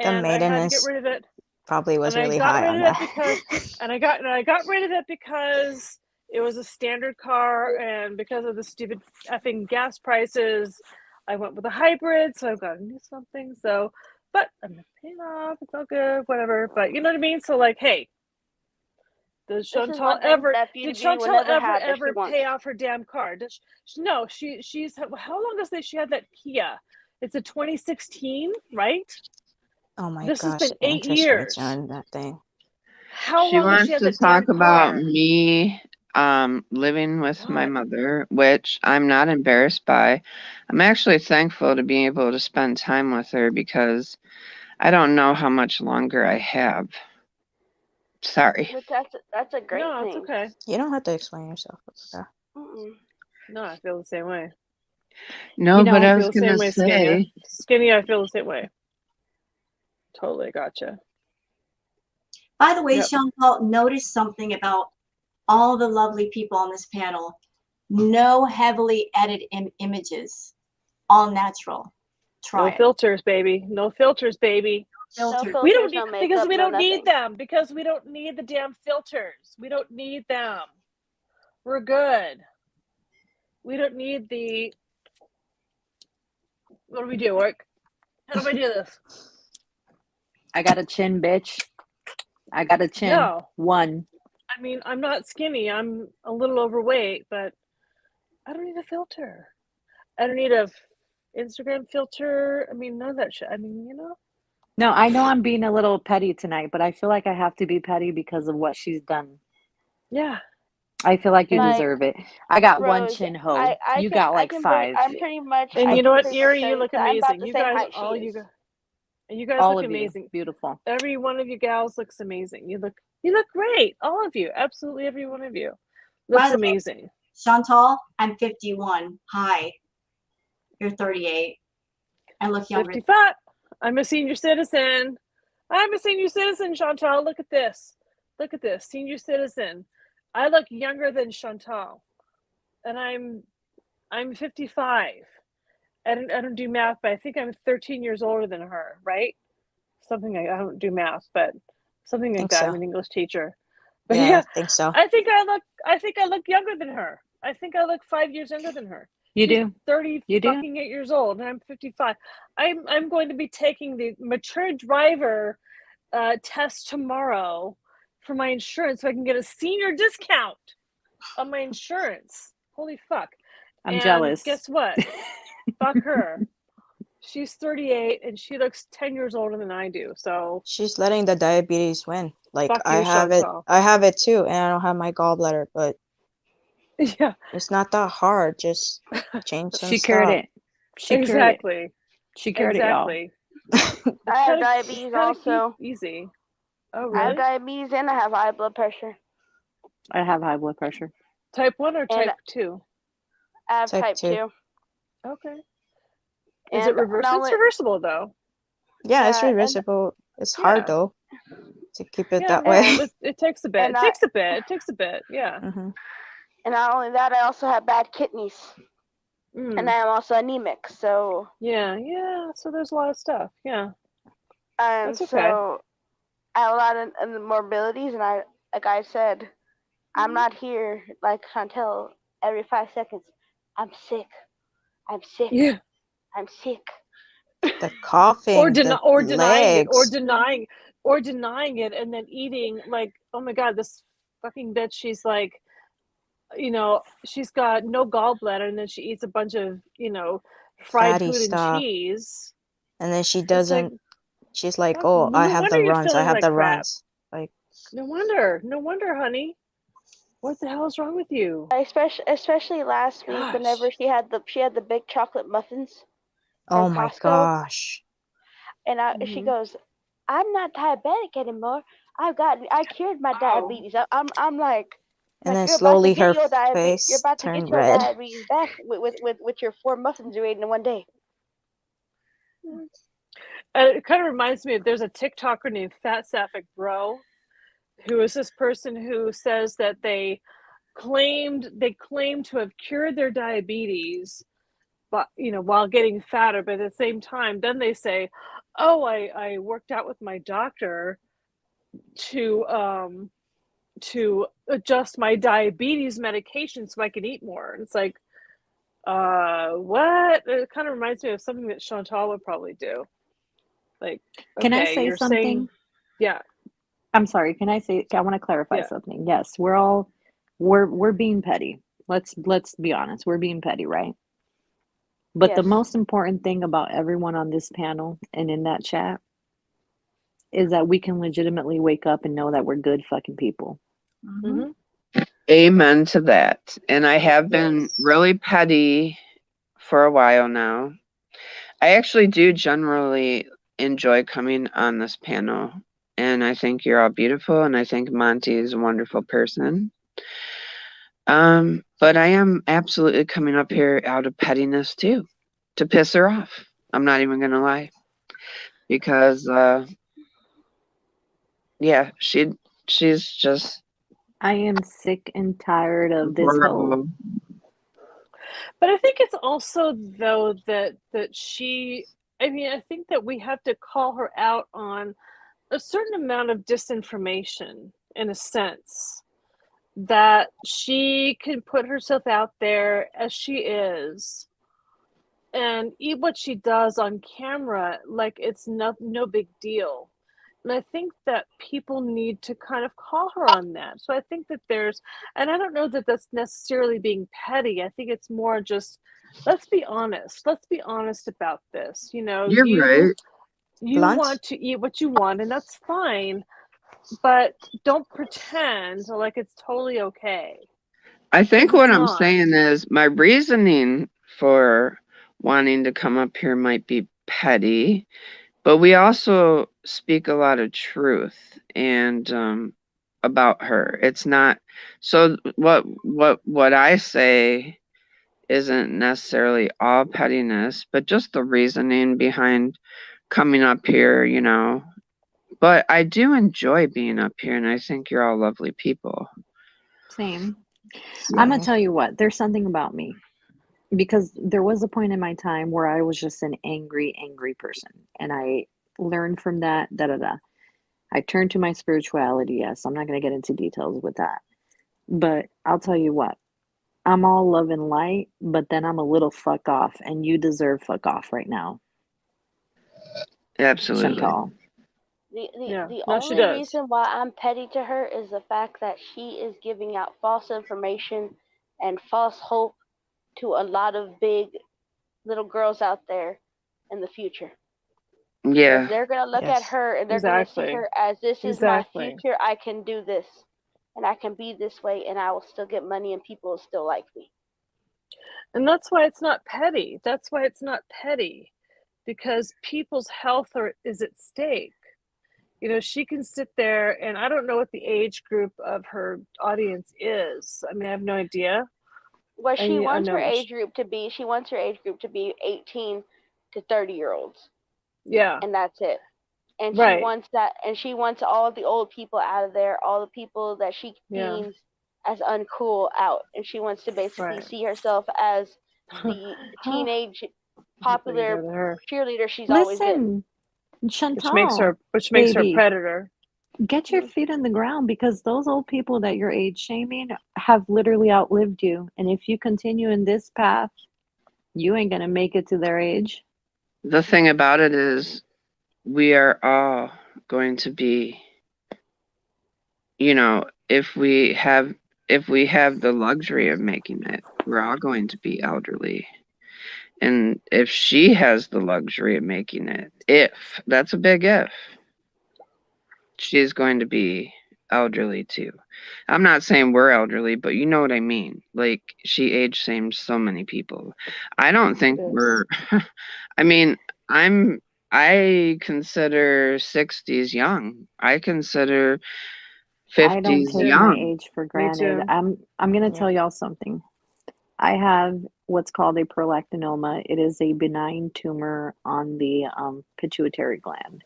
The And I had to get maintenance rid of it. probably was And I really got high rid on of that. it because I got rid of it because it was a standard car, and because of the stupid effing gas prices, I went with a hybrid. So I've got to do something. So, but I'm not paying off. It's all good, whatever. But you know what I mean. So like, hey, did This is Chantal one thing ever? that Did Foodie Beauty will Chantal never have that she ever wants. pay off her damn car? No, she's how long does she had that Kia? It's a 2016, right? Oh my This has gosh, been the 8 interest rates years. on that thing. How She long does she wants have to that damn talk about car? me living with my What? mother, which I'm not embarrassed by. I'm actually thankful to be able to spend time with her because I don't know how much longer I have. Sorry. Which that's a great No, it's thing. okay. You don't have to explain yourself. It's okay. No, I feel the same way. No, You but know, I I was feel the same gonna way, Skinny. say, Skinny, I feel the same way. Totally gotcha. By the way, Yep. Chantal, notice something about all the lovely people on this panel. No heavily edited images. All natural. Try No it. filters, baby. No filters, baby. No Filter. We don't filters, need no because makeup, we no don't need nothing. them. Because we don't need the damn filters. We don't need them. We're good. We don't need the. What do we do? How do I do this? I got a chin, bitch. I got a chin. No. One. I mean, I'm not skinny. I'm a little overweight, but I don't need a filter. I don't need a Instagram filter. I mean, none of that shit. I mean, No, I know I'm being a little petty tonight, but I feel like I have to be petty because of what she's done. Yeah. I feel like you Like, deserve it. I got one Rose, chin ho. You can got I like can bring 5. I'm pretty much And I you know can what, pretty much Erie, show you you look 'cause I'm about amazing. the You same guys, height she all is. you guys All look of you. amazing. Beautiful. Every one of you gals looks amazing. You look great. All of you, absolutely every one of you looks By the way, amazing. Chantal, I'm 51. Hi. You're 38. I look younger. 55. I'm a senior citizen. I'm a senior citizen, Chantal. Look at this. Look at this. Senior citizen. I look younger than Chantal. And I'm 55. I don't do math, but I think I'm 13 years older than her, right? Something I don't do math, but something like Think that. so. I'm an English teacher. But Yeah, yeah, I think so. I think I look younger than her. I think I look 5 years younger than her. You She's do. 30 You do. fucking 8 years old, and I'm 55. I'm going to be taking the mature driver test tomorrow for my insurance so I can get a senior discount on my insurance. Holy fuck. I'm And jealous. guess what? Fuck her. She's 38 and she looks 10 years older than I do. So She's letting the diabetes win. Like fuck I you, have it. Chantal. I have it too, and I don't have my gallbladder, but Yeah, it's not that hard. Just change some She cured stuff. it. She cured it. exactly. She cured it, y'all. Exactly. I have diabetes also. Easy. Oh, I have really? diabetes and I have high blood pressure. I have high blood pressure. Type 1 or And type 2? I have Type type 2. 2. Okay. Is And it reversible? It's reversible, though. Yeah, it's Yeah, and reversible. It's hard Yeah. though to keep it Yeah, that well, way. it takes a bit. And It takes a bit. It takes a bit. Yeah. hmm and not only that, I also have bad kidneys. Mm. And I am also anemic, so Yeah, yeah. So there's a lot of stuff. Yeah. and That's okay. so I have a lot of morbidities, and like I said, I'm not here like Chantel every 5 seconds. I'm sick. I'm sick. Yeah. I'm sick. The coughing, Or the denying it, legs. or denying it, and then eating like, oh my god, this fucking bitch. She's like, you know, she's got no gallbladder, and then she eats a bunch of, you know, fried Fatty food and stuff. cheese. And then she It's like, doesn't. She's like, fuck, "Oh, I no have wonder the you're runs. I feeling have like the crap. runs." Like, No wonder, honey. What the hell is wrong with you? Especially last week, whenever Gosh. she had the big chocolate muffins oh from my Costco, gosh. and she goes, "I'm not diabetic anymore. I cured my diabetes." I'm like And then you're about to slowly get her your diabetes. You're face about to turned get your red. diabetes back with your 4 muffins you ate in one day. It kind of reminds me of, there's a TikToker named Fat Sapphic Bro, who is this person who says that they claim to have cured their diabetes, but you know, while getting fatter, but at the same time then they say, oh, I worked out with my doctor to adjust my diabetes medication so I can eat more. And it's like, what? It kind of reminds me of something that Chantal would probably do. Like, Can I okay, say you're something? saying, yeah. I'm sorry. Can I say? I want to clarify Yeah. something. Yes, we're being petty. Let's be honest. We're being petty, right? But the Yes. most important thing about everyone on this panel and in that chat is that we can legitimately wake up and know that we're good fucking people. Mm-hmm. Amen to that. And I have been really petty for a while now. I actually do generally enjoy coming on this panel. And I think you're all beautiful. And I think Monty is a wonderful person. But I am absolutely coming up here out of pettiness too, to piss her off. I'm not even gonna lie, because yeah, she's just. I am sick and tired of this horrible. whole. But I think it's also, though, that she. I mean, I think that we have to call her out on a certain amount of disinformation, in a sense, that she can put herself out there as she is and eat what she does on camera like it's no big deal. And I think that people need to kind of call her on that. So I think that and I don't know that that's necessarily being petty. I think it's more just, let's be honest. Let's be honest about this. You know, You're right. you Blunt? want to eat what you want, and that's fine. But don't pretend like it's totally okay. I think 'Cause what it's I'm not. saying is my reasoning for wanting to come up here might be petty, but we also speak a lot of truth and about her. It's not so what I say isn't necessarily all pettiness, but just the reasoning behind coming up here, you know. But I do enjoy being up here, and I think you're all lovely people. Same. So. I'm gonna tell you what. There's something about me, because there was a point in my time where I was just an angry person, and I learned from that. I turned to my spirituality. Yes, I'm not gonna get into details with that, but I'll tell you what. I'm all love and light, but then I'm a little fuck off, and you deserve fuck off right now, Absolutely. Chantal. Yeah. The No, she only does. reason why I'm petty to her is the fact that she is giving out false information and false hope to a lot of big little girls out there in the future. Because Yeah. they're gonna look at Yes. her and they're gonna see Exactly. her as, this is my Exactly. future. I can do this, and I can be this way, and I will still get money, and people will still like me. And that's why it's not petty. That's why it's not petty, because people's health is at stake. You know, she can sit there, and I don't know what the age group of her audience is. I mean, I have no idea. What she I wants her know. age group to be, she wants her age group to be 18 to 30-year-olds, Yeah. and that's it. And she Right. wants that, and she wants all the old people out of there, all the people that she Yeah. deems as uncool out, and she wants to basically Right. see herself as the teenage popular Go to her. cheerleader she's always been. Listen, Which makes Chantal, her a baby, predator. get your feet in the ground, because those old people that you're age shaming have literally outlived you. And if you continue in this path, you ain't gonna make it to their age. The thing about it is, we are all going to be, you know, if we have the luxury of making it, we're all going to be elderly. And if she has the luxury of making it, if that's a big if, she's going to be elderly too. I'm not saying we're elderly, but you know what I mean. Like, she age shames so many people. I don't think we're I mean, I consider 60s young. I consider I don't 50s take my young. age for Me granted. too. I'm gonna Yeah. tell y'all something. I have what's called a prolactinoma. It is a benign tumor on the pituitary gland.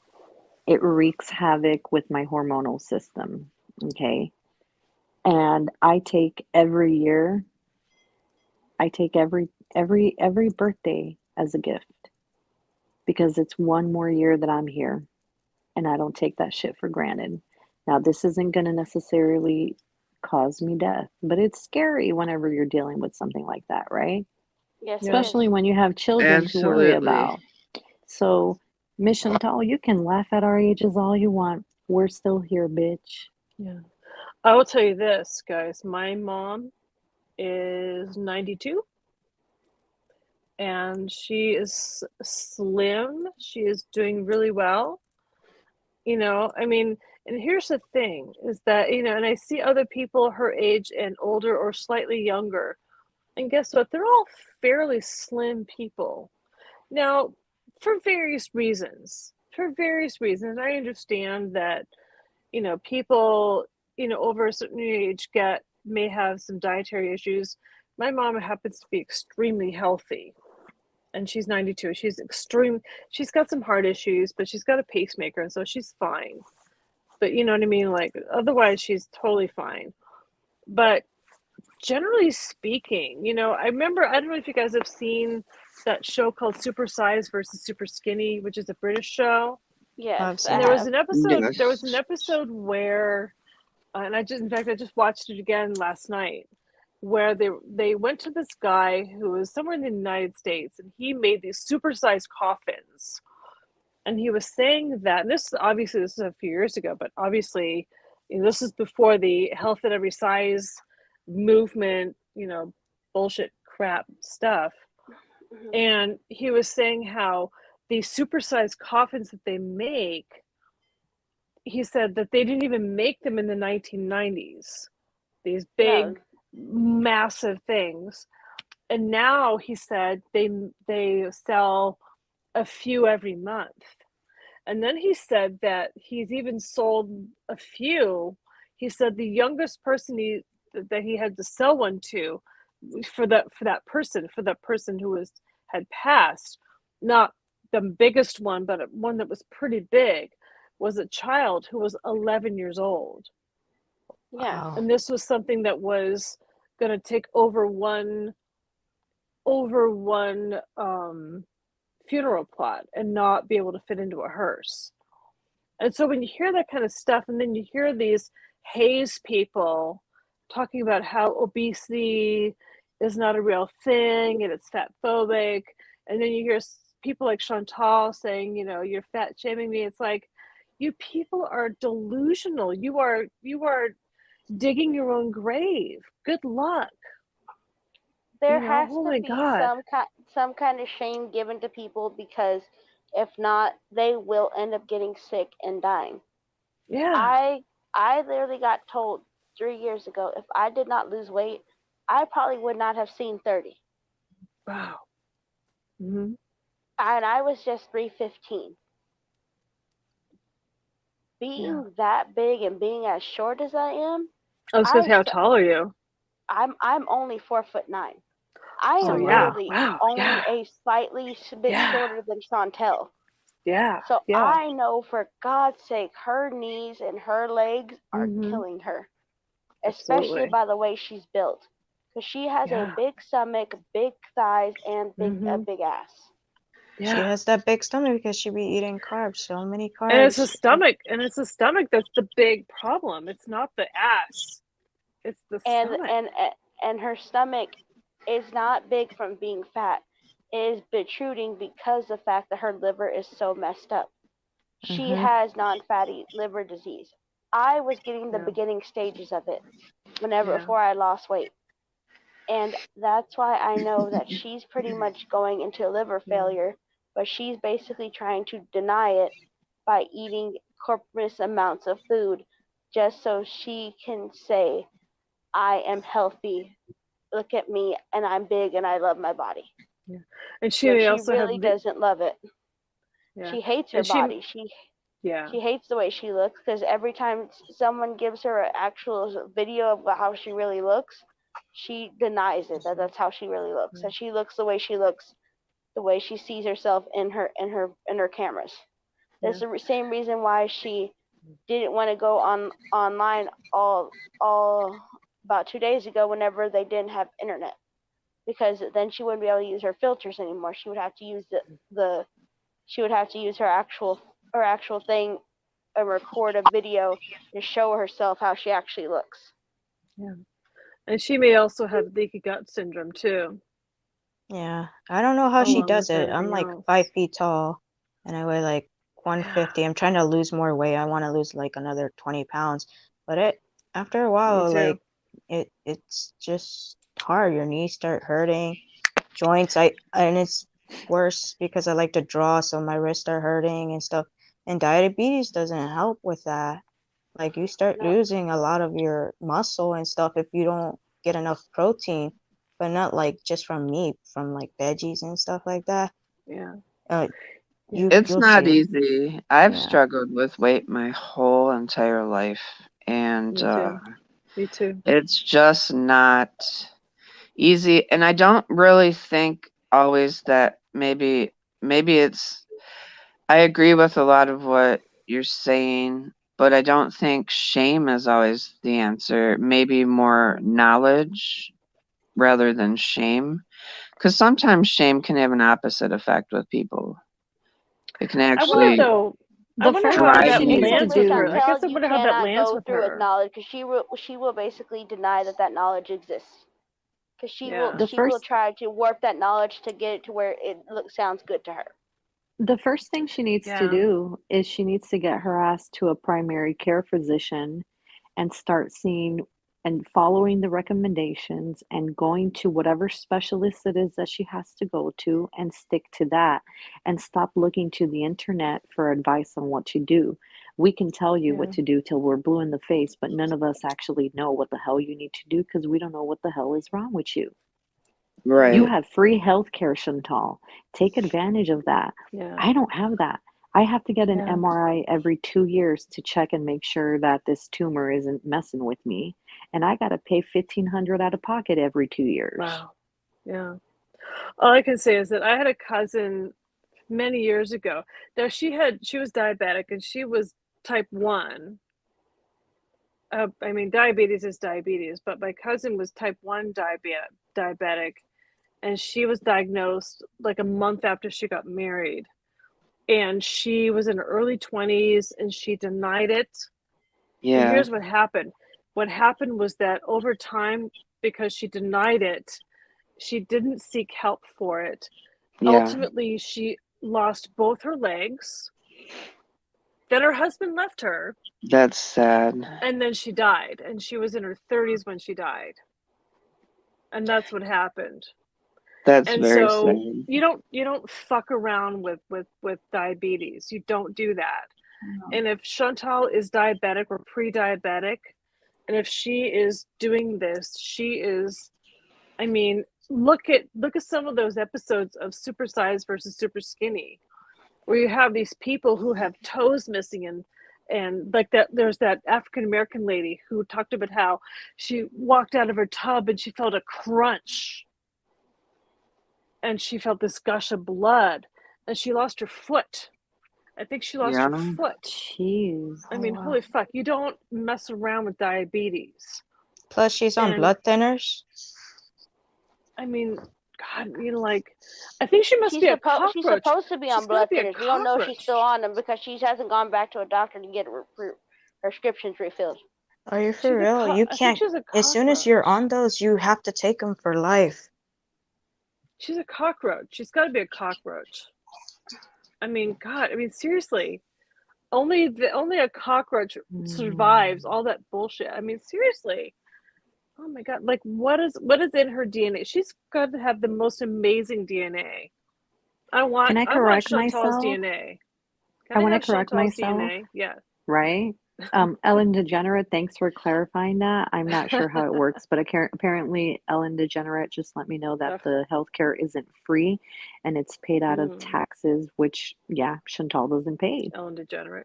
It wreaks havoc with my hormonal system. Okay. And I take every year, I take every birthday as a gift, because it's one more year that I'm here, and I don't take that shit for granted. Now, this isn't going to necessarily cause me death, but it's scary whenever you're dealing with something like that, right? Yes, it Yes. is. Especially when you have children to worry Absolutely. about. So, Miss Chantal, you can laugh at our ages all you want. We're still here, bitch. Yeah. I will tell you this, guys. My mom is 92, and she is slim. She is doing really well. You know, I mean, and here's the thing is that, you know, and I see other people her age and older or slightly younger. And guess what? They're all fairly slim people. Now, for various reasons. For various reasons. I understand that, you know, people, you know, over a certain age may have some dietary issues. My mom happens to be extremely healthy, and she's 92. She's got some heart issues, but she's got a pacemaker, and so she's fine. But you know what I mean? Like, otherwise she's totally fine. But generally speaking, you know, I remember, I don't know if you guys have seen that show called Super Size versus Super Skinny, which is a British show. Yes, I've I And seen that. Yes. there was an episode where, and in fact, I just watched it again last night, where they went to this guy who was somewhere in the United States, and he made these supersized coffins. And he was saying that, and this is a few years ago, but obviously, you know, this is before the health at every size movement, you know, bullshit crap stuff. Mhm. And he was saying how these supersized coffins that they make, he said that they didn't even make them in the 1990s. These No. big, massive things. And now he said they sell a few every month. And then he said that he's even sold a few. He said the youngest person that he had to sell one to, for that person who had passed, not the biggest one, but one that was pretty big, was a child who was 11 years old. Yeah. Wow. And this was something that was going to take over one funeral plot and not be able to fit into a hearse. And so when you hear that kind of stuff, and then you hear these haze people talking about how obesity is not a real thing and it's fat phobic. And then you hear people like Chantal saying, you know, you're fat shaming me. It's like, you people are delusional. You are digging your own grave. Good luck. There You know, has oh to my be God. some kind of shame given to people, because if not, they will end up getting sick and dying. Yeah. I literally got told 3 years ago, if I did not lose weight, I probably would not have seen 30. Wow. Mm-hmm. And I was just 315. Being that big and being as short as I am, I was going to say, how tall are you? I'm only 4'9". I Oh, am yeah. literally Wow. only Yeah. a slightly bit shorter than Chantel. Yeah. So Yeah. I know, for God's sake, her knees and her legs are killing her, especially Absolutely. by the way she's built, because she has a big stomach, big thighs, and a big ass. She has that big stomach because she be eating carbs, so many carbs. And it's the stomach that's the big problem. It's not the ass. It's the stomach. And her stomach is not big from being fat. It is protruding because of the fact that her liver is so messed up. She has non-fatty liver disease. I was getting the beginning stages of it before I lost weight. And that's why I know that she's pretty much going into liver failure, but she's basically trying to deny it by eating copious amounts of food just so she can say, I am healthy. Look at me, and I'm big, and I love my body. Yeah. And she really doesn't love it. Yeah. She hates her body. She hates the way she looks, because every time someone gives her an actual video of how she really looks, she denies it, that's how she really looks. That she looks the way she looks, the way she sees herself in her cameras. That's the same reason why she didn't want to go online all about 2 days ago whenever they didn't have internet, because then she wouldn't be able to use her filters anymore. She would have to use she would have to use her actual thing and record a video to show herself how she actually looks. Yeah. And she may also have leaky gut syndrome too. Yeah. I don't know how she does it. I'm like 5 feet tall and I weigh like 150. I'm trying to lose more weight. I want to lose like another 20 pounds. But after a while, like it's just hard. Your knees start hurting, joints. And it's worse because I like to draw, so my wrists are hurting and stuff. And diabetes doesn't help with that. Like you start losing a lot of your muscle and stuff if you don't get enough protein, but not like just from meat, from like veggies and stuff like that. Yeah. It's not easy. I've struggled with weight my whole entire life, and Me too. It's just not easy. And I don't really think always that maybe it's, I agree with a lot of what you're saying, but I don't think shame is always the answer. Maybe more knowledge rather than shame, because sometimes shame can have an opposite effect with people. It can actually drive you. Chantel, like, I wonder how that lands with her. With knowledge, because she will basically deny that knowledge exists. Because she will try to warp that knowledge to get it to where it sounds good to her. The first thing she needs to do is she needs to get her ass to a primary care physician and start seeing and following the recommendations and going to whatever specialist it is that she has to go to and stick to that and stop looking to the internet for advice on what to do. We can tell you what to do till we're blue in the face, but none of us actually know what the hell you need to do because we don't know what the hell is wrong with you. Right. You have free health care, Chantal. Take advantage of that. I don't have that. I have to get an MRI every 2 years to check and make sure that this tumor isn't messing with me. And I got to pay $1,500 out of pocket every 2 years. Wow. Yeah. All I can say is that I had a cousin many years ago. Now she was diabetic and she was type 1. I mean, diabetes is diabetes, but my cousin was type 1 diabetic, and she was diagnosed like a month after she got married. And she was in her early 20s and she denied it. Yeah. And here's what happened. What happened was that over time, because she denied it, She didn't seek help for it. Yeah. Ultimately, she lost both her legs. Then her husband left her. That's sad. And then she died. And she was in her 30s when she died. And that's what happened. That's and very so sad. you don't fuck around with diabetes. You don't do that. No. And if Chantal is diabetic or pre-diabetic, and if she is doing this, she is, I mean, look at some of those episodes of Super Size versus Super Skinny, where you have these people who have toes missing, and like that, there's that African American lady who talked about how she walked out of her tub and she felt a crunch, and she felt this gush of blood, and she lost her foot. I think she lost her Yeah. foot. Jeez. I mean, holy fuck, you don't mess around with diabetes. Plus, she's on And blood thinners. I mean, God, you know, like, I think she must be a cockroach. She's supposed to be on She's gotta blood be a thinners. We don't know if she's cockroach. still on them because she hasn't gone back to a doctor to get her prescriptions refilled. Are you She's for a real? You I think can't. she's a As soon as you're on those, you have to take them for life. She's a cockroach. She's got to be a cockroach. I mean, God. I mean, seriously. Only a cockroach survives all that bullshit. I mean, seriously. Oh my God! Like, what is in her DNA? She's got to have the most amazing DNA. I want correct Chantal's myself? DNA. Can I I want to have correct Chantal's myself. DNA? Yeah. Right? Ellen DeGenerate, thanks for clarifying that. I'm not sure how it works, but apparently Ellen DeGenerate just let me know that the healthcare isn't free and it's paid out of taxes, which, yeah, Chantal doesn't pay. Ellen DeGenerate.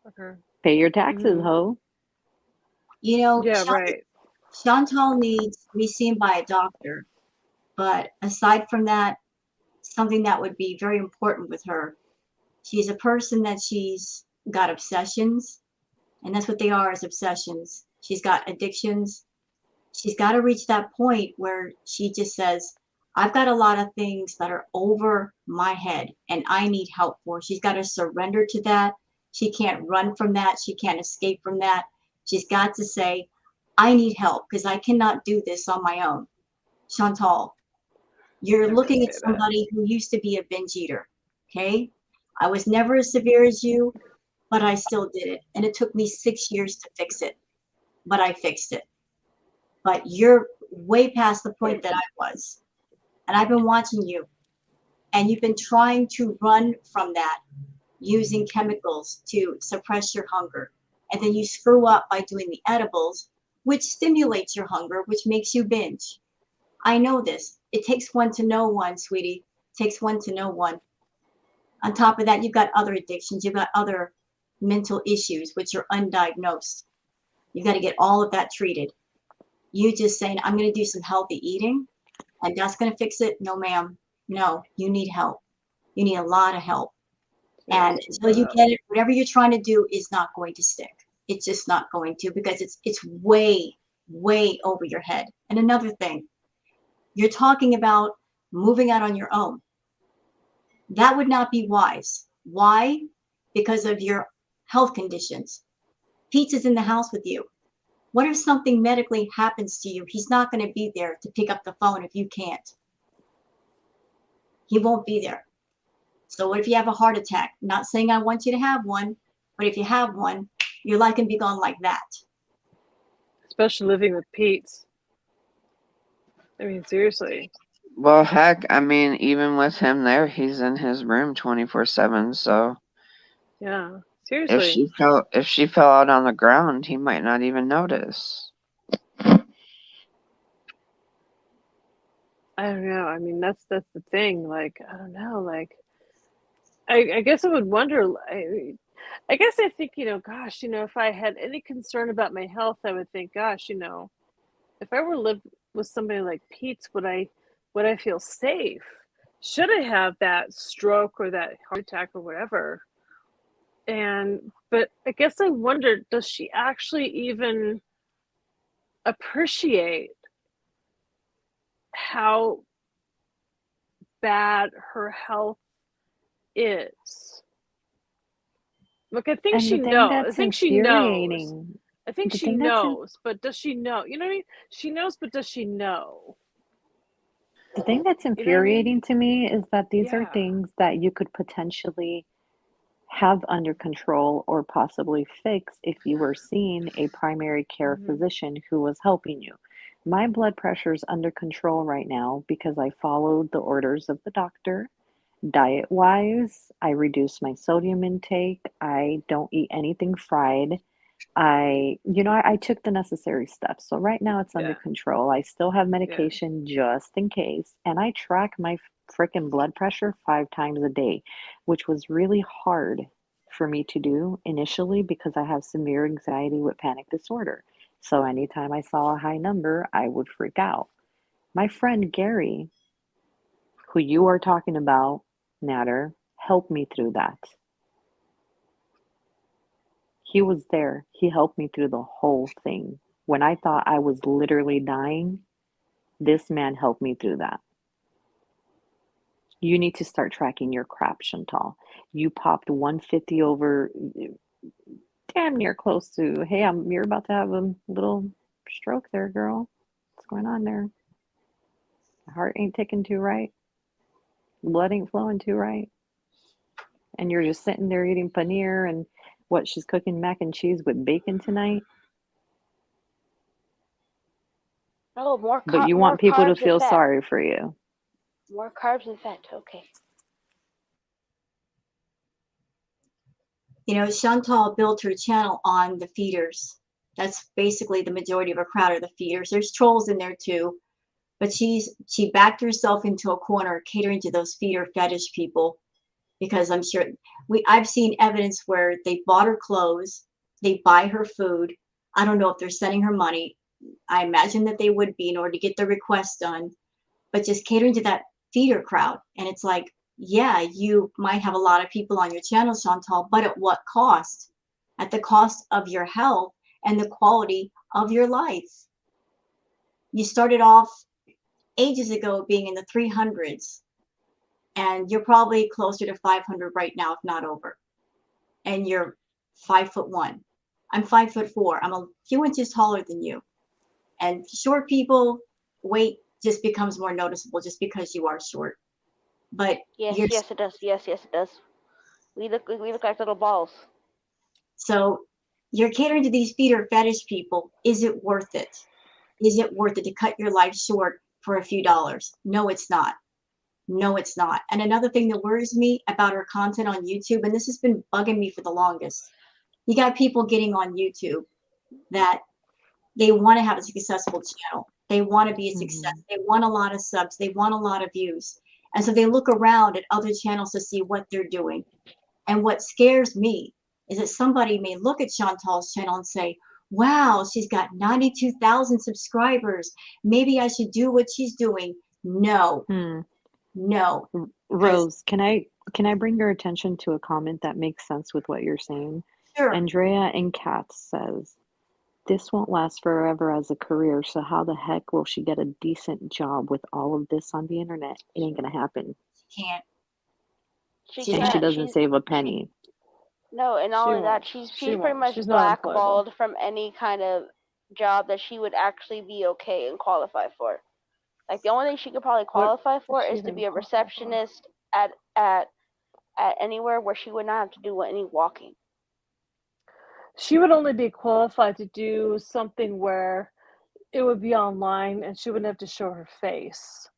Okay. Pay your taxes, ho. You know, Yeah, right. Chantal needs to be seen by a doctor. But aside from that, something that would be very important with her, she's a person that she's got obsessions, and that's what they are, is obsessions. She's got addictions. She's got to reach that point where she just says, I've got a lot of things that are over my head and I need help for. She's got to surrender to that. She can't run from that. She can't escape from that. She's got to say, I need help because I cannot do this on my own. Chantal, you're Never looking say at that. somebody who used to be a binge eater, okay? I was never as severe as you, but I still did it. And it took me 6 years to fix it, but I fixed it. But you're way past the point that I was. And I've been watching you. And you've been trying to run from that using chemicals to suppress your hunger. And then you screw up by doing the edibles, which stimulates your hunger, which makes you binge. I know this. It takes one to know one, sweetie. It takes one to know one. On top of that, you've got other addictions. You've got other mental issues, which are undiagnosed. You've got to get all of that treated. You just saying, I'm going to do some healthy eating and that's going to fix it. No, ma'am. No, you need help. You need a lot of help. And until you get it, whatever you're trying to do is not going to stick. It's just not going to, because it's way, way over your head. And another thing, you're talking about moving out on your own. That would not be wise. Why? Because of your health conditions. Pete's is in the house with you. What if something medically happens to you? He's not going to be there to pick up the phone if you can't. He won't be there. So what if you have a heart attack? Not saying I want you to have one, but if you have one, your life can be gone like that. Especially living with Pete's. I mean, seriously. Well, heck, I mean, even with him there, he's in his room 24/7. So yeah, seriously. If she fell out on the ground, he might not even notice. I don't know. I mean, that's the thing. Like, I don't know. Like, I guess I would wonder. I guess I think, gosh, if I had any concern about my health, I would think, gosh, if I were to live with somebody like Pete's, would I feel safe? Should I have that stroke or that heart attack or whatever? But I guess I wonder, does she actually even appreciate how bad her health is? Look, I think she knows. I think she knows. I think she knows, but does she know? You know what I mean? She knows, but does she know? The thing that's You know what I mean? infuriating to me is that these are Yeah. things that you could potentially have under control or possibly fix if you were seeing a primary care physician who was helping you. My blood pressure is under control right now because I followed the orders of the doctor. Diet wise, I reduce my sodium intake. I don't eat anything fried. I took the necessary steps. So right now it's under Yeah. control. I still have Yeah. medication just in case. And I track my freaking blood pressure 5 times a day, which was really hard for me to do initially because I have severe anxiety with panic disorder. So anytime I saw a high number, I would freak out. My friend Gary, who you are talking about, Natter, helped me through that. He was there. He helped me through the whole thing. When I thought I was literally dying, this man helped me through that. You need to start tracking your crap, Chantal. You popped 150 over, damn near close to, hey, you're about to have a little stroke there, girl. What's going on there? The heart ain't ticking too right. Blood ain't flowing too right. And you're just sitting there eating paneer and what, she's cooking mac and cheese with bacon tonight? Oh, But you more want people to carbs and feel fat. sorry for you. More carbs and fat. Okay. You know, Chantal built her channel on the feeders. That's basically the majority of her crowd are the feeders. There's trolls in there too, but she backed herself into a corner catering to those feeder fetish people, because I'm sure I've seen evidence where they bought her clothes, they buy her food. I don't know if they're sending her money. I imagine that they would be in order to get the request done, but just catering to that feeder crowd. And it's like, yeah, you might have a lot of people on your channel, Chantal, but at what cost? At the cost of your health and the quality of your life. You started off ages ago being in the 300s, and you're probably closer to 500 right now, if not over. And you're 5'1". I'm 5'4". I'm a few inches taller than you. And short people, weight just becomes more noticeable just because you are short. But yes, it does. Yes, it does. We look like little balls. So you're catering to these feeder fetish people. Is it worth it? Is it worth it to cut your life short for a few dollars? No, it's not. No, it's not. And another thing that worries me about her content on YouTube, and this has been bugging me for the longest, you got people getting on YouTube that they want to have a successful channel. They want to be a success. They want a lot of subs. They want a lot of views. And so they look around at other channels to see what they're doing. And what scares me is that somebody may look at Chantal's channel and say, wow, she's got 92,000 subscribers. Maybe I should do what she's doing. No, no. Rose, can I bring your attention to a comment that makes sense with what you're saying? Sure. Andrea in Katz says, this won't last forever as a career, so how the heck will she get a decent job with all of this on the internet? It ain't gonna happen. She can't. She doesn't save a penny. No, and all of that, she's pretty much blackballed from any kind of job that she would actually be okay and qualify for. Like the only thing she could probably qualify for is to be a receptionist at anywhere where she would not have to do any walking. She would only be qualified to do something where it would be online and she wouldn't have to show her face.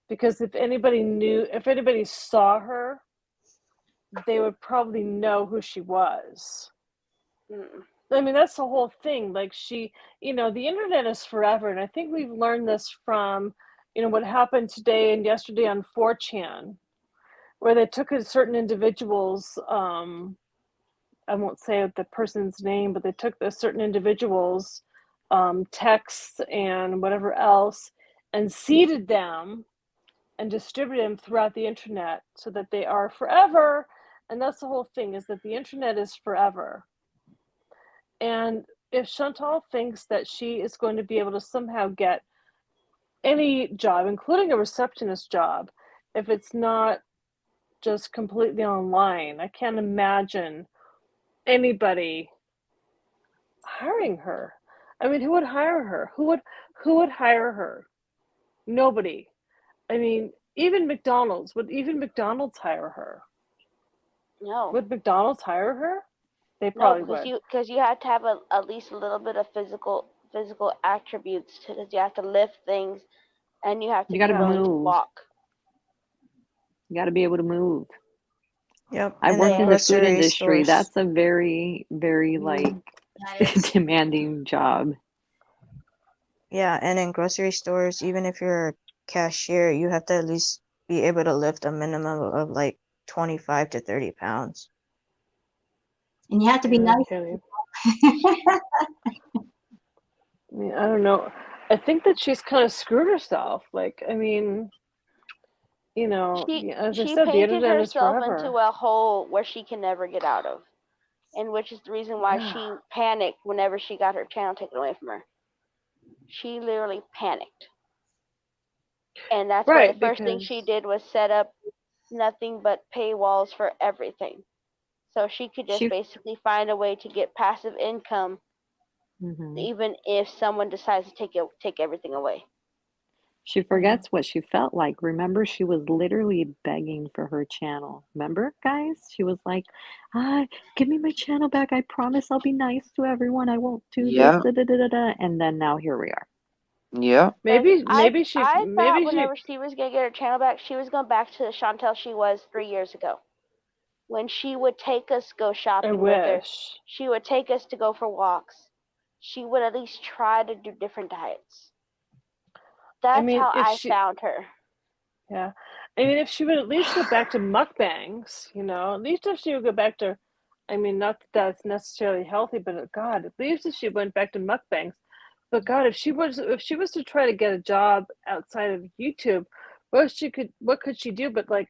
Because if anybody saw her, they would probably know who she was. I mean, that's the whole thing. Like the internet is forever. And I think we've learned this from, what happened today and yesterday on 4chan, where they took certain individuals, I won't say the person's name, but they took the certain individuals' texts and whatever else and seeded them and distributed them throughout the internet so that they are forever. And that's the whole thing, is that the internet is forever. And if Chantal thinks that she is going to be able to somehow get any job, including a receptionist job, if it's not just completely online, I can't imagine anybody hiring her. I mean, who would hire her? Who would hire her? Nobody. I mean, even McDonald's, would even McDonald's hire her? No. Would McDonald's hire her? They No, probably would. because you have to have at least a little bit of physical attributes to this. You have to lift things, and you have to You be gotta willing to move. walk. You got to be able to move. Yep. I And worked then in the food grocery industry. stores. That's a very, very like That is. demanding job. Yeah, and in grocery stores, even if you're a cashier, you have to at least be able to lift a minimum of like 25 to 30 pounds. And you have to be Yeah, nice. Kenny. I mean, I don't know. I think that she's kind of screwed herself. Like, I mean, you know, as I She said, the painted internet is herself forever. into a hole where she can never get out of, and which is the reason why Yeah. she panicked whenever she got her channel taken away from her. She literally panicked, and that's why Right, the first thing she did was set up nothing but paywalls for everything, so she could just She, basically find a way to get passive income, Mhm. even if someone decides to take everything away. She forgets what she felt like. Remember, she was literally begging for her channel. Remember, guys? She was like, give me my channel back. I promise I'll be nice to everyone. I won't do this. Yeah. Da, da, da, da, da. And then now here we are. Yeah. Maybe I thought she whenever she was gonna get her channel back, she was going back to the Chantel she was 3 years ago. When she would take us go I shopping with her, wish. she would take us to go for walks. She would at least try to do different diets. That's mean, how if I she found her. Yeah. I mean, if she would at least go back to mukbangs, at least if she would go back to, I mean, not that that's necessarily healthy, but God, at least if she went back to mukbangs. But God, if she was to try to get a job outside of YouTube, what could she do but like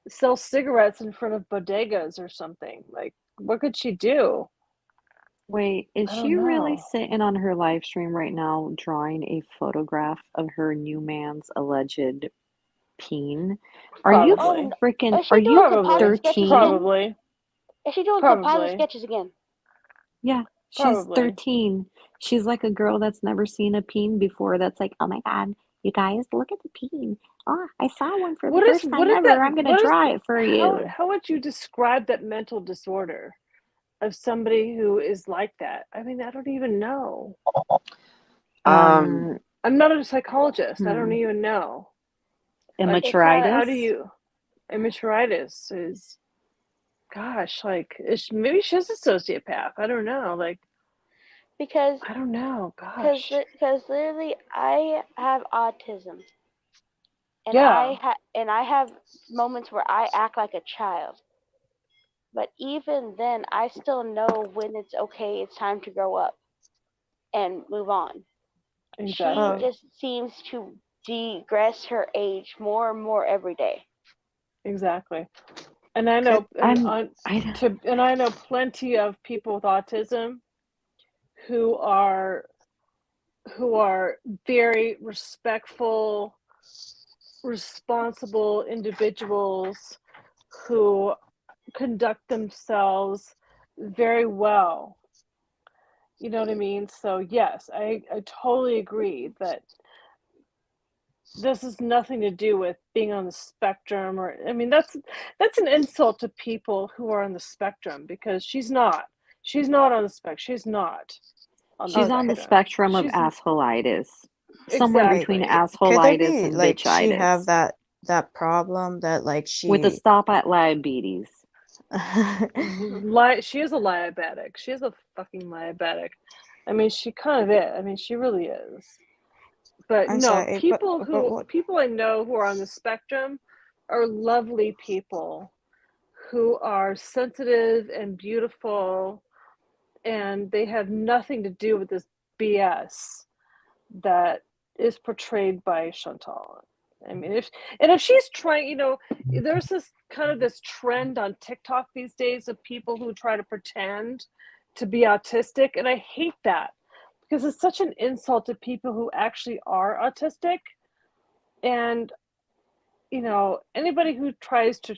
sell cigarettes in front of bodegas or something? Like, what could she do? Wait, is I she don't really know. sitting on her live stream right now drawing a photograph of her new man's alleged peen? Are you Oh, Probably. no. freaking, Is are she doing you composite sketches 13? again? Probably. Is she doing composite Probably. sketches again? Yeah, she's Probably. 13. She's like a girl that's never seen a peen before that's like, oh my God, you guys, look at the peen. Oh, I saw one for the first time ever. I'm gonna draw it for you. How would you describe that mental disorder of somebody who is like that? I mean, I don't even know. Um. I'm not a psychologist. I don't even know. Like, Immaturitis? how do you? Immaturitis is, gosh, like maybe she's a sociopath. I don't know. Like, Because I don't know. Gosh. because literally I have autism, and Yeah. I have moments where I act like a child. But even then, I still know when it's okay. It's time to grow up and move on. Exactly. She just seems to degress her age more and more every day. Exactly. And I know, and I know plenty of people with autism who are very respectful, responsible individuals who conduct themselves very well. You know what I mean? So yes, I totally agree that this has nothing to do with being on the spectrum, or I mean that's an insult to people who are on the spectrum, because she's not on the spectrum. She's not on the She's on the spectrum of assholeitis. Somewhere between Could there assholeitis be and like she have bitchitis. that problem that like she With a stop at diabetes. She is a diabetic. She is a fucking diabetic. I mean, she kind of is. I mean, she really is. But I'm no, sorry, people but people I know who are on the spectrum are lovely people who are sensitive and beautiful, and they have nothing to do with this BS that is portrayed by Chantal. I mean, if she's trying, there's this trend on TikTok these days of people who try to pretend to be autistic, and I hate that because it's such an insult to people who actually are autistic. And anybody who tries to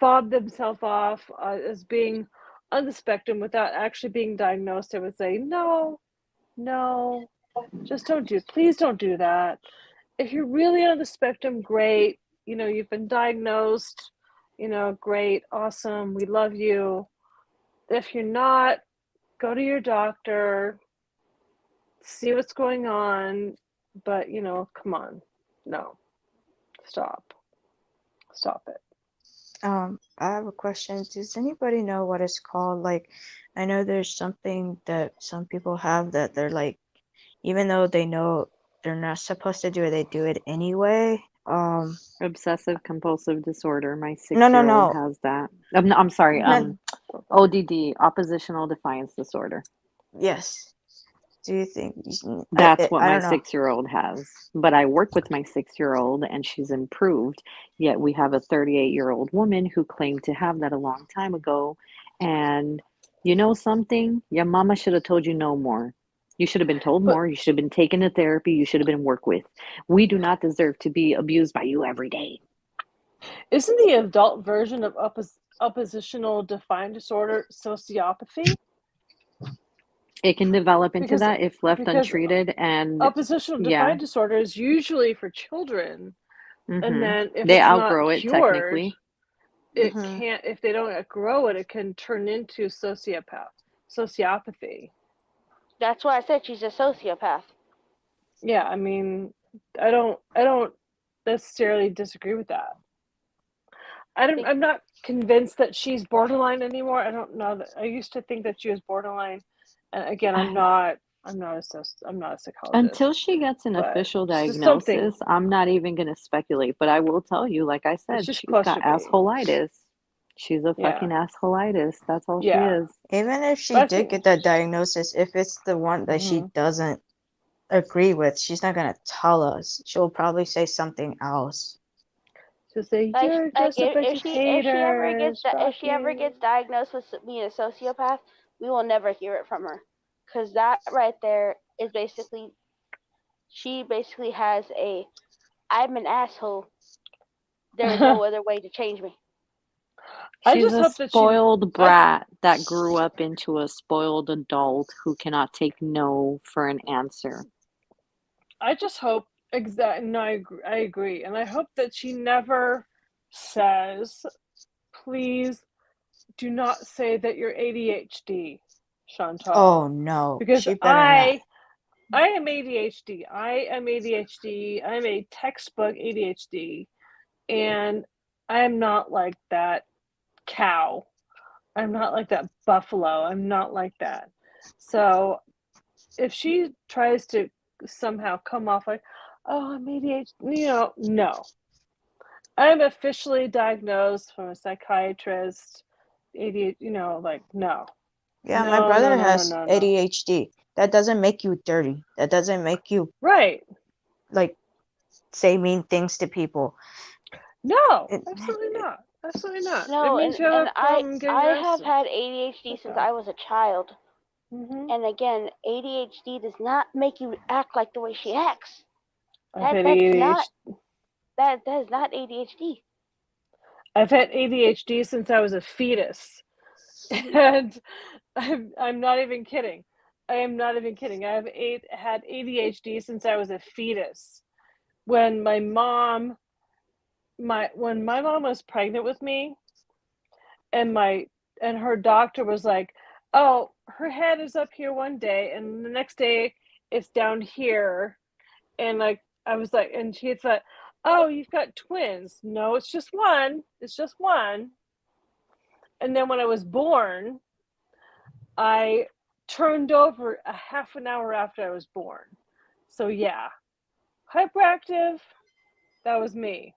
fob themselves off as being on the spectrum without actually being diagnosed, I would say no, just please don't do that. if you're really on the spectrum, great. You know, you've been diagnosed, you know, great, awesome, we love you. If you're not, go to your doctor, see what's going on, but, you know, come on. No. Stop it. I have a question. Does anybody know what it's called? Like, I know there's something that some people have that they're like, even though they know they're not supposed to do it, they do it anyway. Obsessive compulsive disorder. My No, no, 6-year-old no. has that. No, I'm sorry. No, ODD, oppositional defiance disorder. yes. Do you think? That's what I my don't know. 6-year-old has. But I work with my 6-year-old and she's improved. Yet we have a 38-year-old woman who claimed to have that a long time ago. And you know something? Your mama should have told you no more. You should have been told But more. You should have been taken to therapy. You should have been worked with. We do not deserve to be abused by you every day. isn't the adult version of oppositional defiant disorder sociopathy? It can develop into Because that if left because untreated. And oppositional yeah, defiant disorder is usually for children, and then if they it's not outgrow it cured, technically. it can't. If they don't outgrow it, it can turn into sociopathy. That's why I said she's a sociopath. Yeah, I mean, I don't necessarily disagree with that. I'm not convinced that she's borderline anymore. I don't know that. I used to think that she was borderline, and again, I'm not a psychologist. Until she gets an But official it's just something. diagnosis, I'm not even going to speculate. But I will tell you, like I It's said, just she's got cluster B. assholeitis. She's a Yeah. fucking assholeitis. That's all she Yeah. is. Even if she But I did think get that diagnosis, if it's the one that she doesn't agree with, she's not gonna tell us. She'll probably say something else. she'll say, Like, "You're like just a bunch of haters." if she ever gets diagnosed with being a sociopath, we will never hear it from her, because that right there is basically, she basically has a, I'm an asshole. There is no other way to change me. I She's just a hope that she. spoiled brat that grew up into a spoiled adult who cannot take no for an answer. I just hope exactly. No, I agree, and I hope that she never says, "Please do not say that you're ADHD, Chantal." Oh no, because she better not. I am ADHD. I'm a textbook ADHD, and I'm not like that cow. I'm not like that buffalo. I'm not like that. So if she tries to somehow come off like, oh, I'm ADHD, no. I'm officially diagnosed from a psychiatrist. ADHD, no. Yeah, my No, brother no, no, no, has no, no. ADHD. That doesn't make you dirty. That doesn't make you right. Like say mean things to people. No, absolutely not. Absolutely not. No, It means you have a problem getting I have arrested. had ADHD since I was a child. And again, ADHD does not make you act like the way she acts. That is not ADHD. I've had ADHD since I was a fetus, and I'm not even kidding. I am not even kidding. I've had ADHD since I was a fetus. When my mom was pregnant with me, and her doctor was like, "Oh, her head is up here one day, and the next day it's down here," and like I was like, and she thought, "Oh, you've got twins." No, it's just one. It's just one. And then when I was born, I turned over a half an hour after I was born. So yeah, hyperactive. That was me.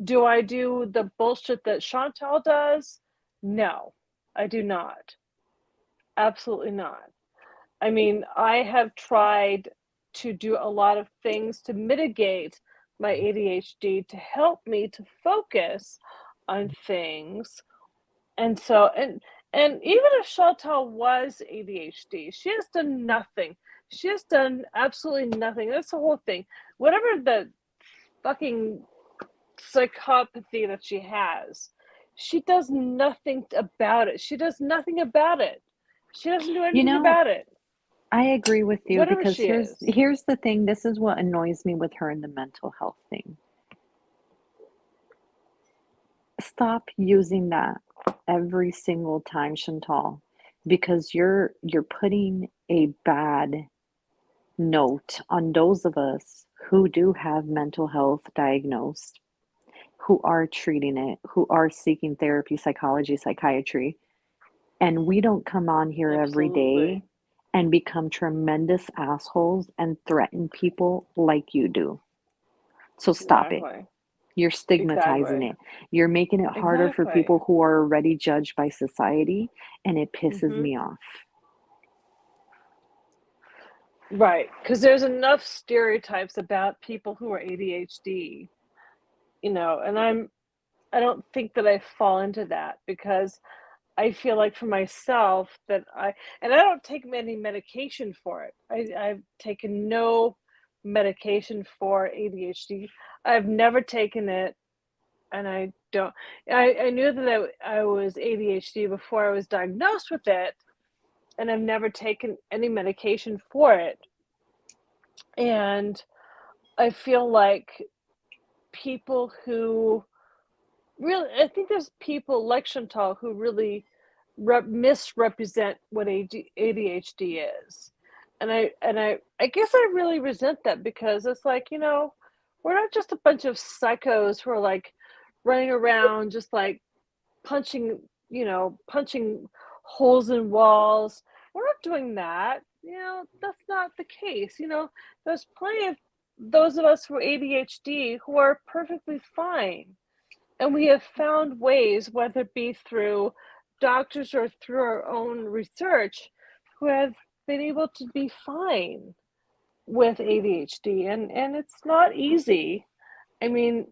Do I do the bullshit that Chantal does? No, I do not. Absolutely not. I mean, I have tried to do a lot of things to mitigate my ADHD to help me to focus on things. And so, and even if Chantal was ADHD, she has done nothing. She has done absolutely nothing. That's the whole thing. Whatever the fucking psychopathy that she has, she does nothing about it. She does nothing about it. She doesn't do anything about it. I agree with you Whatever because she is. here's the thing. This is what annoys me with her in the mental health thing. Stop using that every single time, Chantal, because you're putting a bad note on those of us who do have mental health diagnosed, who are treating it, who are seeking therapy, psychology, psychiatry, and we don't come on here every day and become tremendous assholes and threaten people like you do. So stop it. You're stigmatizing it. You're making it harder for people who are already judged by society, and it pisses me off. Right, because there's enough stereotypes about people who are ADHD, and I don't think that I fall into that because I feel like for myself that I don't take any medication for it. I've taken no medication for ADHD. I've never taken it, and I don't. I knew that I was ADHD before I was diagnosed with it, and I've never taken any medication for it. And I feel like people who really, I think there's people like Chantal who really misrepresent what ADHD is, and I guess I really resent that because it's like we're not just a bunch of psychos who are like running around just like punching holes in walls. We're not doing that. That's not the case. There's plenty of those of us who are ADHD who are perfectly fine. And we have found ways, whether it be through doctors or through our own research, who have been able to be fine with ADHD. And it's not easy. I mean,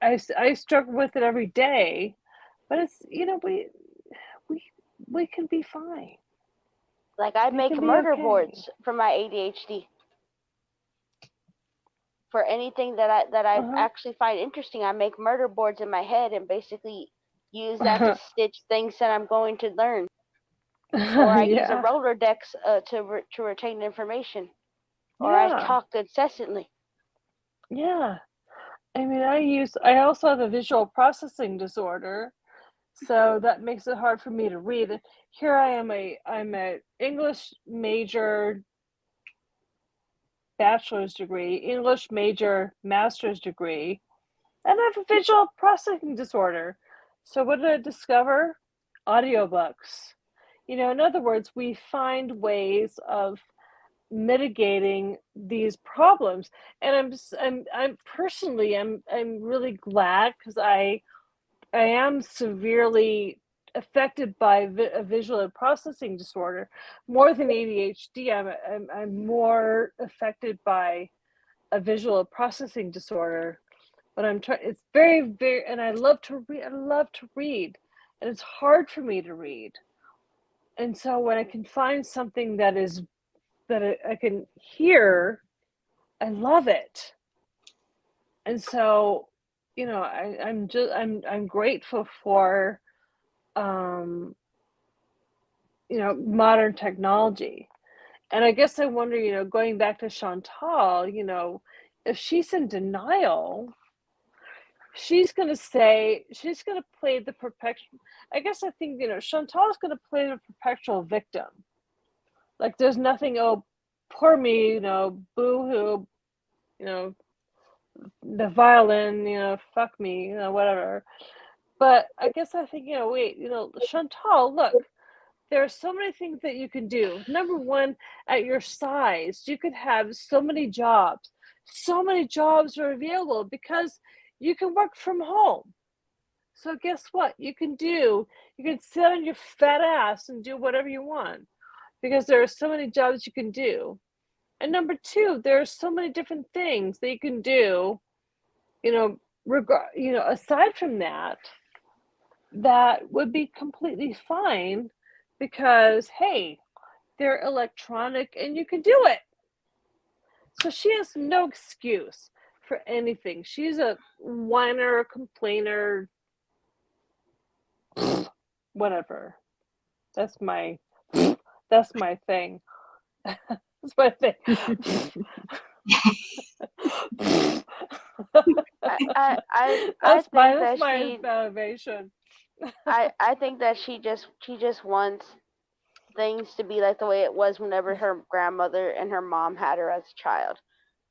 I struggle with it every day, but it's, we can be fine. Like I make murder boards for my ADHD. For anything that I actually find interesting, I make murder boards in my head and basically use that to stitch things that I'm going to learn. Or I use a Rolodex to retain information. Or I talk incessantly. Yeah. I mean, I also have a visual processing disorder, so that makes it hard for me to read. Here I am I'm an English major bachelor's degree, English major master's degree, and I have a visual processing disorder. So what did I discover? Audiobooks. In other words, we find ways of mitigating these problems, and I'm personally I'm really glad because I am severely affected by a visual processing disorder more than ADHD. I'm more affected by a visual processing disorder, but I'm trying. It's very, very, and I love to read. I love to read, and it's hard for me to read. And so when I can find something that I can hear, I love it. And so, I'm grateful for, modern technology. And I guess I wonder, going back to Chantal, if she's in denial, she's going to play the perpetual. I guess I think, Chantal is going to play the perpetual victim. Like there's nothing, oh, poor me, boo-hoo, the violin, fuck me, whatever. But I guess I think, wait, Chantal, look, there are so many things that you can do. Number one, at your size, you could have so many jobs. So many jobs are available because you can work from home. So guess what? You can sit on your fat ass and do whatever you want because there are so many jobs you can do. And number two, there are so many different things that you can do, aside from that would be completely fine because, hey, they're electronic and you can do it. So she has no excuse for anything. She's a whiner, complainer, whatever. That's my thing. That's what I think. I think That's that my motivation. I think that she just wants things to be like the way it was whenever her grandmother and her mom had her as a child,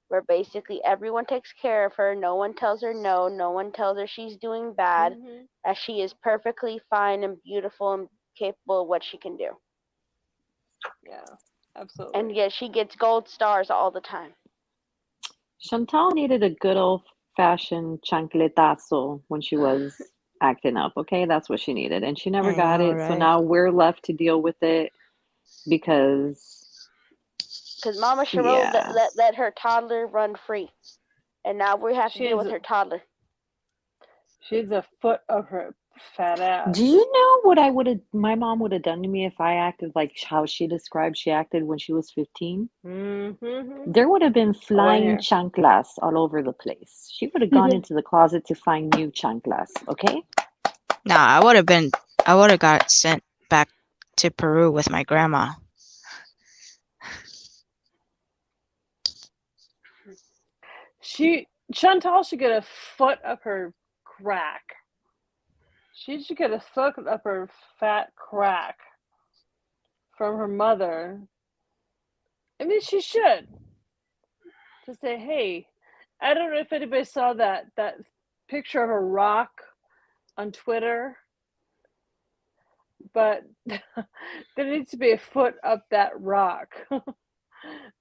where basically everyone takes care of her, no one tells her no, no one tells her she's doing bad, that she is perfectly fine and beautiful and capable of what she can do. Yeah, absolutely. And yet she gets gold stars all the time. Chantal needed a good old-fashioned chancletazo when she was acting up, okay? That's what she needed, and she never got it, so right? now we're left to deal with it because Mama Cheryl let her toddler run free, and now we have to deal with her toddler. She's a foot of her fat ass. Do you know what my mom would have done to me if I acted like how she described she acted when she was 15? There would have been flying chanclas all over the place. She would have gone into the closet to find new chanclas, okay? Nah, I would have got sent back to Peru with my grandma. Chantal should get a foot up her crack. She should get a foot up her fat crack from her mother. I mean, she should. To say, hey, I don't know if anybody saw that picture of a rock on Twitter, but there needs to be a foot up that rock. I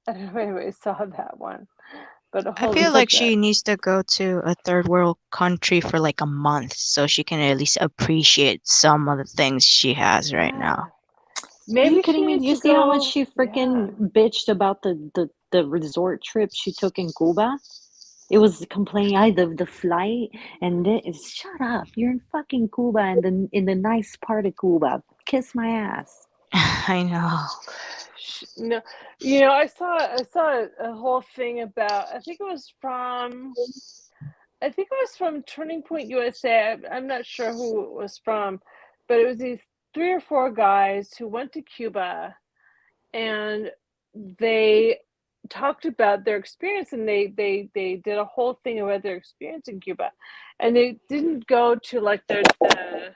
don't know if anybody saw that one. But I feel like she needs to go to a third world country for like a month so she can at least appreciate some of the things she has right now. Maybe are you kidding me? You see how much she freaking bitched about the resort trip she took in Cuba? It was complaining, the flight, and then shut up! You're in fucking Cuba, and in the nice part of Cuba. Kiss my ass. I know. No, you know, I saw a whole thing about. I think it was from Turning Point USA. I'm not sure who it was from, but it was these 3 or 4 guys who went to Cuba, and they talked about their experience, and they did a whole thing about their experience in Cuba, and they didn't go to like the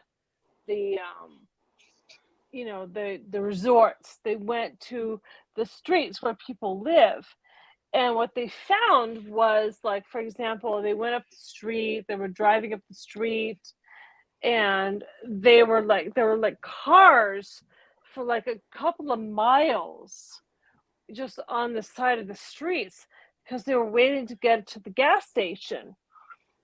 resorts. They went to the streets where people live. And what they found was, like, for example, they went up the street, they were driving up the street, and there were like cars for like a couple of miles just on the side of the streets because they were waiting to get to the gas station.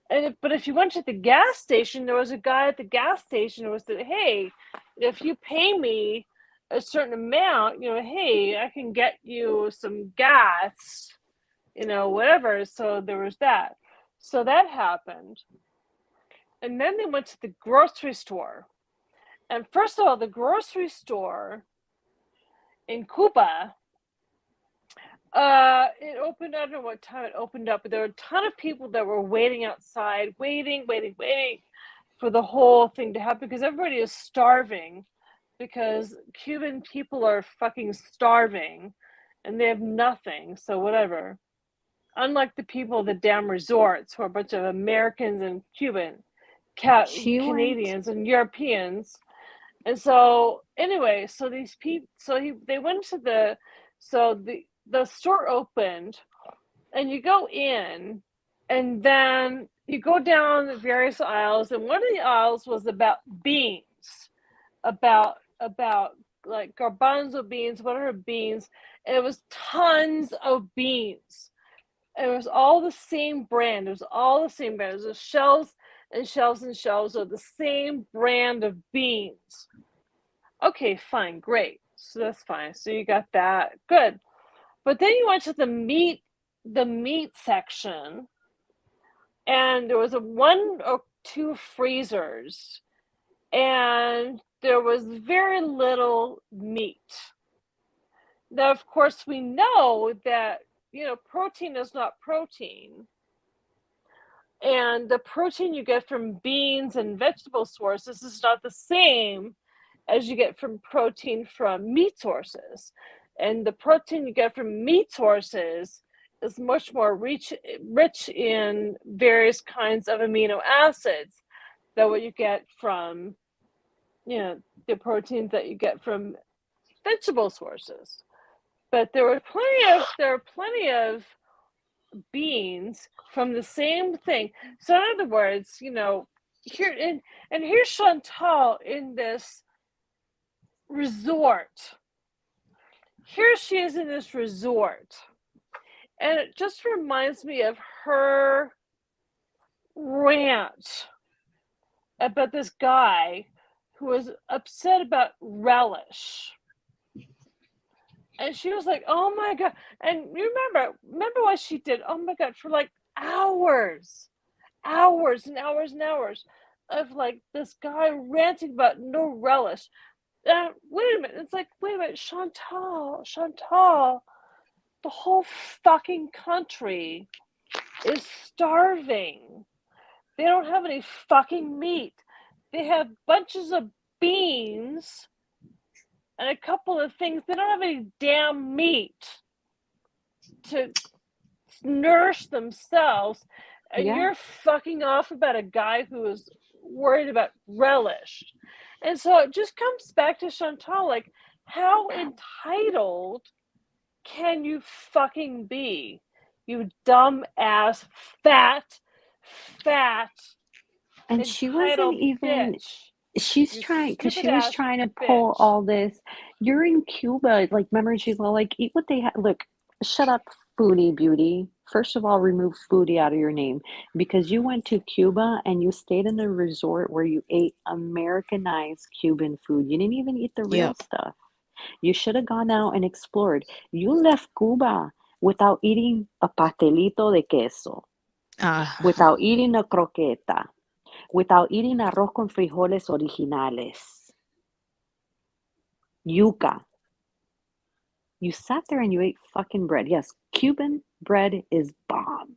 But if you went to the gas station, there was a guy at the gas station who said, hey, if you pay me a certain amount, hey, I can get you some gas, whatever. So there was that. So that happened. And then they went to the grocery store. And first of all, the grocery store in Cuba, it opened, I don't know what time it opened up, but there were a ton of people that were waiting outside, waiting for the whole thing to happen because everybody is starving because Cuban people are fucking starving and they have nothing, so whatever. Unlike the people of the damn resorts who are a bunch of Americans and Canadians and Europeans. And so anyway, so these people, they went to the store opened, and you go in, and then you go down the various aisles, and one of the aisles was about beans, about like garbanzo beans, whatever beans, and it was tons of beans. It was all the same brand. It was shelves and shelves and shelves of the same brand of beans. Okay, fine, great. So that's fine. So you got that. Good. But then you went to the meat section, and there was 1 or 2 freezers, and there was very little meat. Now, of course, we know that, protein is not protein. And the protein you get from beans and vegetable sources is not the same as you get from protein from meat sources. And the protein you get from meat sources is much more rich in various kinds of amino acids than what you get from, the proteins that you get from vegetable sources. But there are plenty of beans from the same thing. So in other words, here and here's Chantal in this resort. Here she is in this resort. And it just reminds me of her rant about this guy who was upset about relish. And she was like, oh my God. And you remember what she did? Oh my God, for like hours and hours and hours of like this guy ranting about no relish. Wait a minute. It's like, wait a minute, Chantal, the whole fucking country is starving. They don't have any fucking meat. They have bunches of beans and a couple of things. They don't have any damn meat to nourish themselves. And you're fucking off about a guy who is worried about relish. And so it just comes back to Chantal, like, how entitled can you fucking be? You dumb ass, fat, and she wasn't even bitch. She's trying, because she was trying to pull all this. You're in Cuba, like, remember, she's all like, eat what they have. Look, shut up, Foodie Beauty. First of all, remove foodie out of your name, because you went to Cuba and you stayed in a resort where you ate Americanized Cuban food. You didn't even eat the real stuff. You should have gone out and explored. You left Cuba without eating a pastelito de queso, without eating a croqueta, without eating arroz con frijoles originales, yuca. You sat there and you ate fucking bread. Yes, Cuban bread is bomb.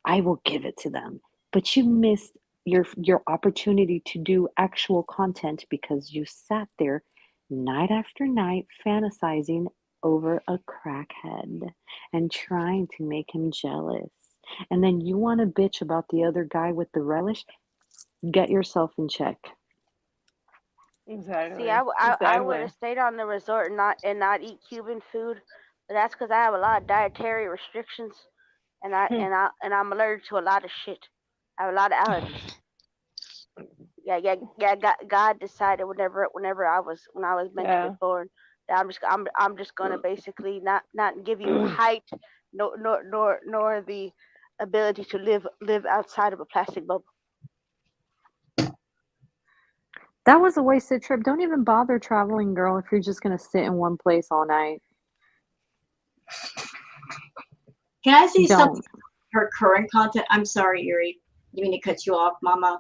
I will give it to them. But you missed your opportunity to do actual content because you sat there night after night fantasizing over a crackhead and trying to make him jealous. And then you want to bitch about the other guy with the relish? Get yourself in check. Exactly. See, I would have stayed on the resort and not eat Cuban food, but that's because I have a lot of dietary restrictions, and I'm allergic to a lot of shit. I have a lot of allergies. Yeah. God decided when I was meant to be born that I'm just gonna basically not give you height, nor the ability to live outside of a plastic bubble. That was a wasted trip. Don't even bother traveling, girl, if you're just going to sit in one place all night. Can I say something? Her current content? I'm sorry, Yuri. Didn't mean to cut you off, Mama.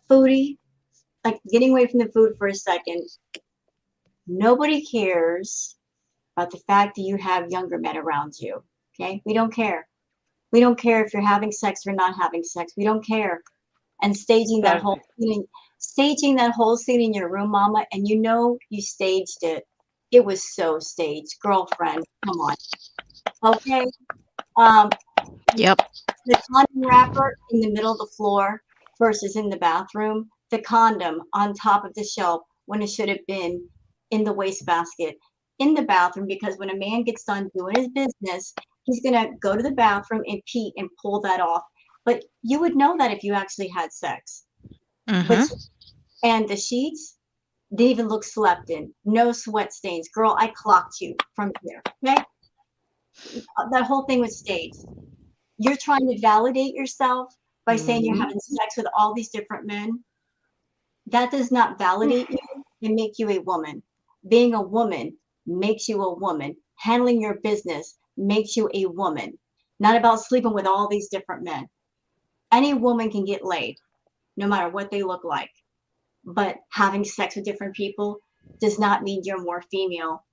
Foodie, like, getting away from the food for a second. Nobody cares about the fact that you have younger men around you. Okay? We don't care. We don't care if you're having sex or not having sex. We don't care. And staging that whole scene in your room, Mama, and you staged it. It was so staged. Girlfriend, come on. Okay. Yep. The condom wrapper in the middle of the floor versus in the bathroom. The condom on top of the shelf when it should have been in the wastebasket in the bathroom, because when a man gets done doing his business, he's gonna go to the bathroom and pee and pull that off. But you would know that if you actually had sex. And the sheets didn't even look slept in. No sweat stains. Girl, I clocked you from here. Okay? That whole thing was staged. You're trying to validate yourself by saying you're having sex with all these different men. That does not validate you and make you a woman. Being a woman makes you a woman. Handling your business makes you a woman. Not about sleeping with all these different men. Any woman can get laid, no matter what they look like. But having sex with different people does not mean you're more female,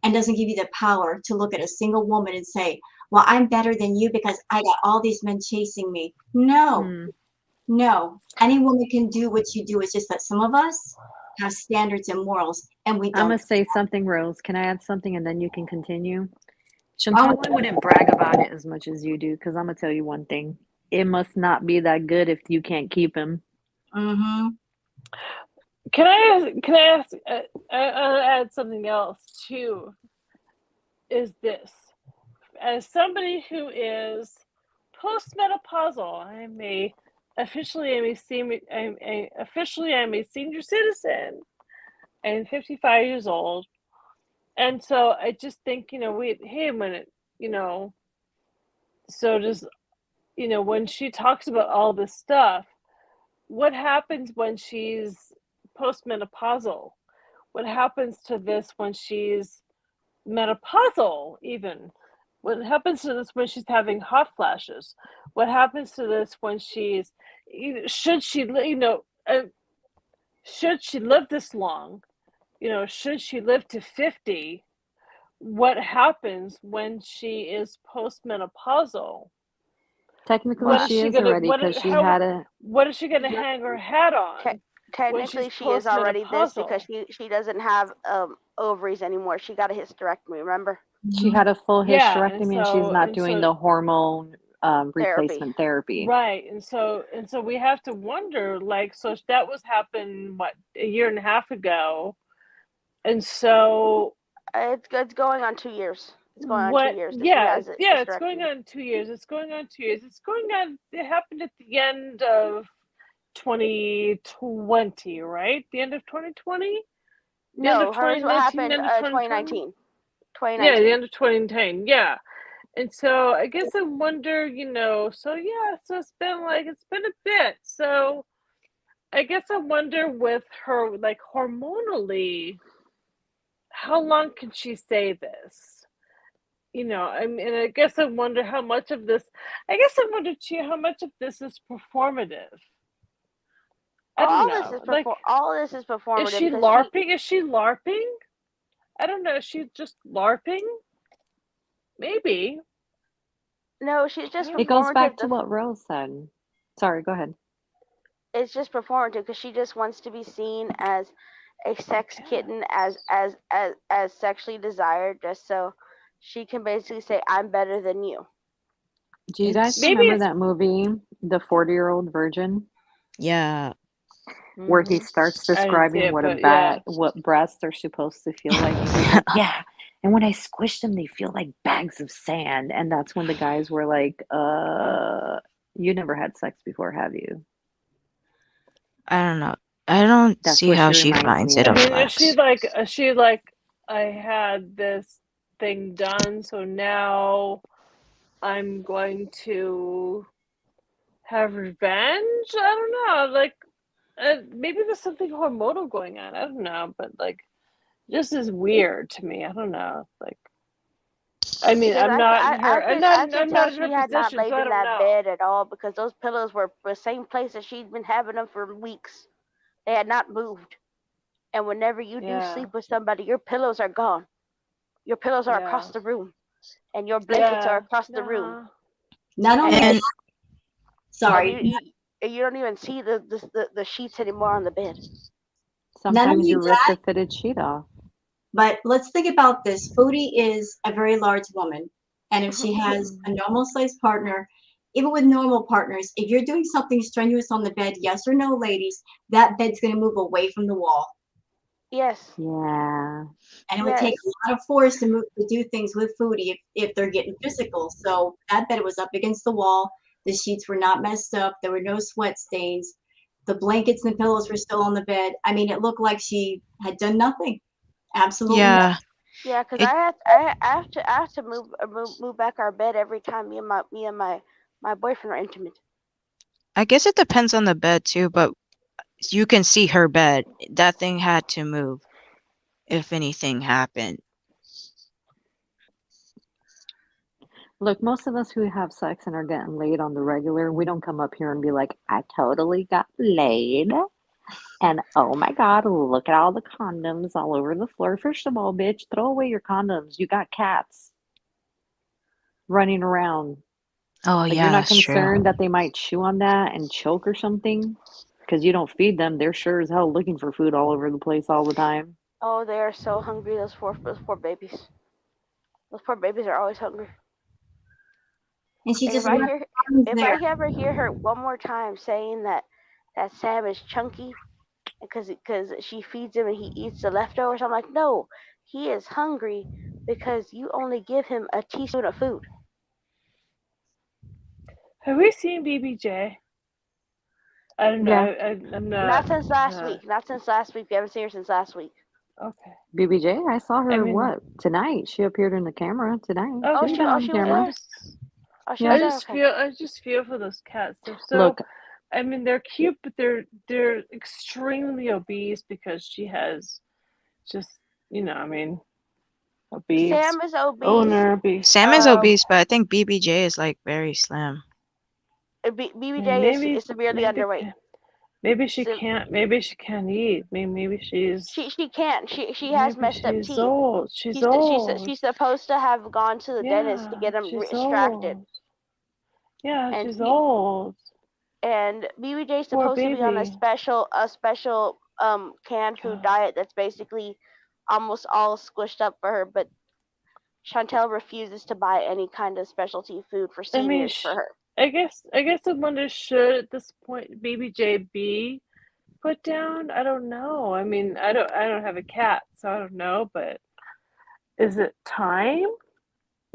and doesn't give you the power to look at a single woman and say, well, I'm better than you because I got all these men chasing me. No. Any woman can do what you do. It's just that some of us have standards and morals, and we I'm don't. gonna say something, Rose. Can I add something and then you can continue? Chantal, I wouldn't brag about it as much as you do because I'm gonna tell you one thing. It must not be that good if you can't keep him. Mm-hmm. Can I ask? I'll add something else too. Is this as somebody who is postmenopausal? I'm a senior citizen. I'm 55 years old, and so I just think wait, hey a minute, so does when she talks about all this stuff, what happens when she's postmenopausal? What happens to this when she's menopausal even? What happens to this when she's having hot flashes? What happens to this when she's should she should she live this long? Should she live to 50? What happens when she is postmenopausal? Technically, What is she she is gonna already because she had a. what is she gonna hang her hat on when Technically, she's she is already this because postmenopausal? she doesn't have ovaries anymore. She got a hysterectomy. Remember? She had a full Yeah, and hysterectomy and she's not doing so the hormone Therapy. replacement therapy. right, and so we have to wonder, like, so that was happened what, a year and a half ago, and so It's going on 2 years. It's going on 2 what? years that she Yeah, has a yeah, it's going hysterectomy. on 2 years. It's going on 2 years. It's going on. It happened at the end of 2020, right? The end of 2020. The end of No, hers what 2019. happened The end of 2020. 2019. Yeah, the 2019. end of 2010. Yeah. And so I guess I wonder, so yeah, so it's been a bit. So I guess I wonder with her, like, hormonally, how long can she say this? I mean, I guess I wonder how much of this, I guess I wonder too, how much of this is performative. I don't know. Like, All this is performative. is she because LARPing? Is she LARPing? I don't know. Is she just LARPing? Maybe. No, she's just It goes back performative. to what Rose said. Sorry, go ahead. It's just performative because she just wants to be seen as a sex kitten, as sexually desired, just so she can basically say, "I'm better than you." Do you guys Maybe remember it's that movie, The 40-Year-Old Virgin, Yeah. where he starts I didn't see describing it, what but yeah. what breasts are supposed to feel like? And he's like, yeah. And when I squish them, they feel like bags of sand. And that's when the guys were like, you never had sex before, have you? I don't know. I don't That's see what how she she reminds finds me it I a of. mean, flex. is she like, I had this thing done, so now I'm going to have revenge? I don't know. Like, maybe there's something hormonal going on. I don't know, but like, just is weird to me. I don't know. Like, I mean, Because I'm not in her. I could I'm tell not in her she had not position, laid so I in don't that know. bed at all because those pillows were the same place that she'd been having them for weeks. They had not moved. And whenever you do Yeah. sleep with somebody, your pillows are gone. Your pillows are Yeah. across the room, and your blankets are across the room. Not only And that, sorry. you don't even see the sheets anymore on the bed. Not Sometimes only you rip that, the fitted sheet off. but let's think about this. Foodie is a very large woman. And if she has a normal sized partner, even with normal partners, if you're doing something strenuous on the bed, yes or no, ladies, that bed's going to move away from the wall. Yes. Yeah. And it would take a lot of force to do things with Foodie if they're getting physical. So that bed was up against the wall. The sheets were not messed up. There were no sweat stains. The blankets and pillows were still on the bed. I mean, it looked like she had done nothing. Absolutely Yeah. nothing. Yeah, because I have to move back our bed every time me and my boyfriend are intimate. I guess it depends on the bed too, but you can see her bed. That thing had to move if anything happened. Look, most of us who have sex and are getting laid on the regular, we don't come up here and be like, I totally got laid. And oh my God, look at all the condoms all over the floor. First of all, bitch, throw away your condoms. You got cats running around. Oh Like, yeah, you're not that's true. concerned that they might chew on that and choke or something? because you don't feed them. They're sure as hell looking for food all over the place all the time. Oh, they are so hungry. Those poor babies. Those poor babies are always hungry. And she And just if I there. ever hear her one more time saying that Sam is chunky because she feeds him and he eats the leftovers, I'm like, no, he is hungry because you only give him a teaspoon of food. Have we seen BBJ? I don't know. Yeah. I'm Not since last week. Not since last week. We haven't seen her since last week. Okay. BBJ, I saw her I mean, what tonight? She appeared in the camera tonight. Oh, She's she been on was camera. there? Oh, she Yeah. was there? Okay. I just feel for those cats. They're so. Look, I mean, they're cute, but they're extremely obese because she has just I mean, obese. Sam is obese. Owner obese. Sam is obese, but I think BBJ is like very slim. BBJ is severely underweight. Maybe she can't. Maybe she can't eat. Maybe she's. She can't. She has messed up teeth. Old. She's old. She's supposed to have gone to the dentist to get them extracted. Old. Yeah, And she's old. And BBJ is supposed to be on a special canned food diet that's basically almost all squished up for her, but Chantel refuses to buy any kind of specialty food for seniors for her. I guess I wonder, should at this point BBJ be put down? I don't know. I mean, I don't have a cat, so I don't know, but is it time?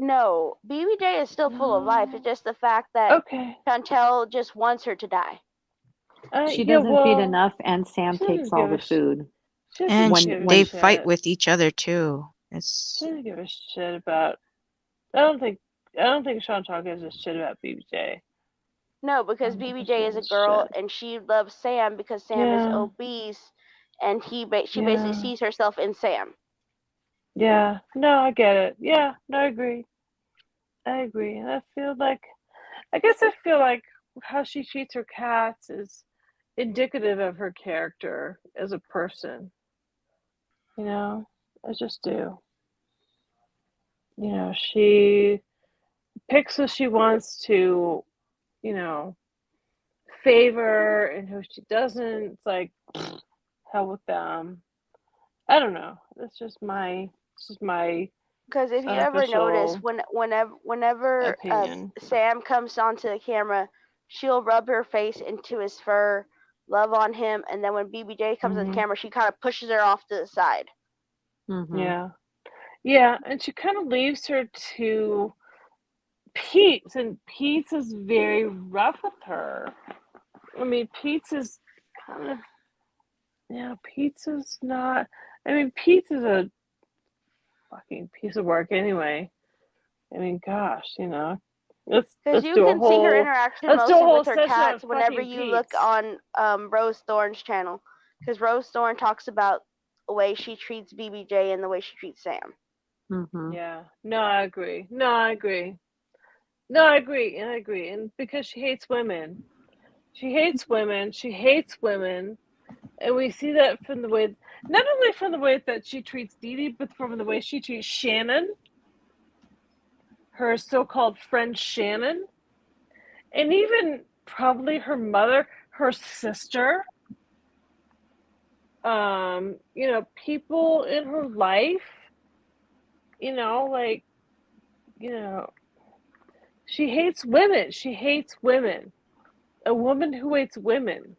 No, BBJ is still full of life. It's just the fact that Chantel just wants her to die. She doesn't feed enough, and Sam takes all the food. And they fight with each other too. She doesn't give a shit about. I don't think Chantal gives a shit about BBJ. No, because BBJ is a girl and she loves Sam because Sam is obese, and she basically sees herself in Sam. Yeah, no, I get it. Yeah, no, I agree. And I feel like how she treats her cats is indicative of her character as a person. I just do. She picks who she wants to, favor and who she doesn't. It's like, hell with them. I don't know. That's just my. Because if you ever notice, whenever Sam comes onto the camera, she'll rub her face into his fur, love on him, and then when BBJ comes on the camera, she kind of pushes her off to the side. Mm-hmm. Yeah, and she kind of leaves her to Pete, and Pete is very rough with her. I mean, Pete is kind of, Pete is not. I mean, Pete is a fucking piece of work anyway. I mean, gosh, let's because you do can a whole, see her interaction mostly with her cats whenever you look on Rose Thorne's channel, because Rose Thorne talks about the way she treats BBJ and the way she treats Sam. Mm-hmm. Yeah, no, I agree. And because she hates women. She hates women. And we see that from the way, not only from the way that she treats Dee Dee, but from the way she treats Shannon, her so-called friend Shannon, and even probably her mother, her sister, people in her life, she hates women. A woman who hates women.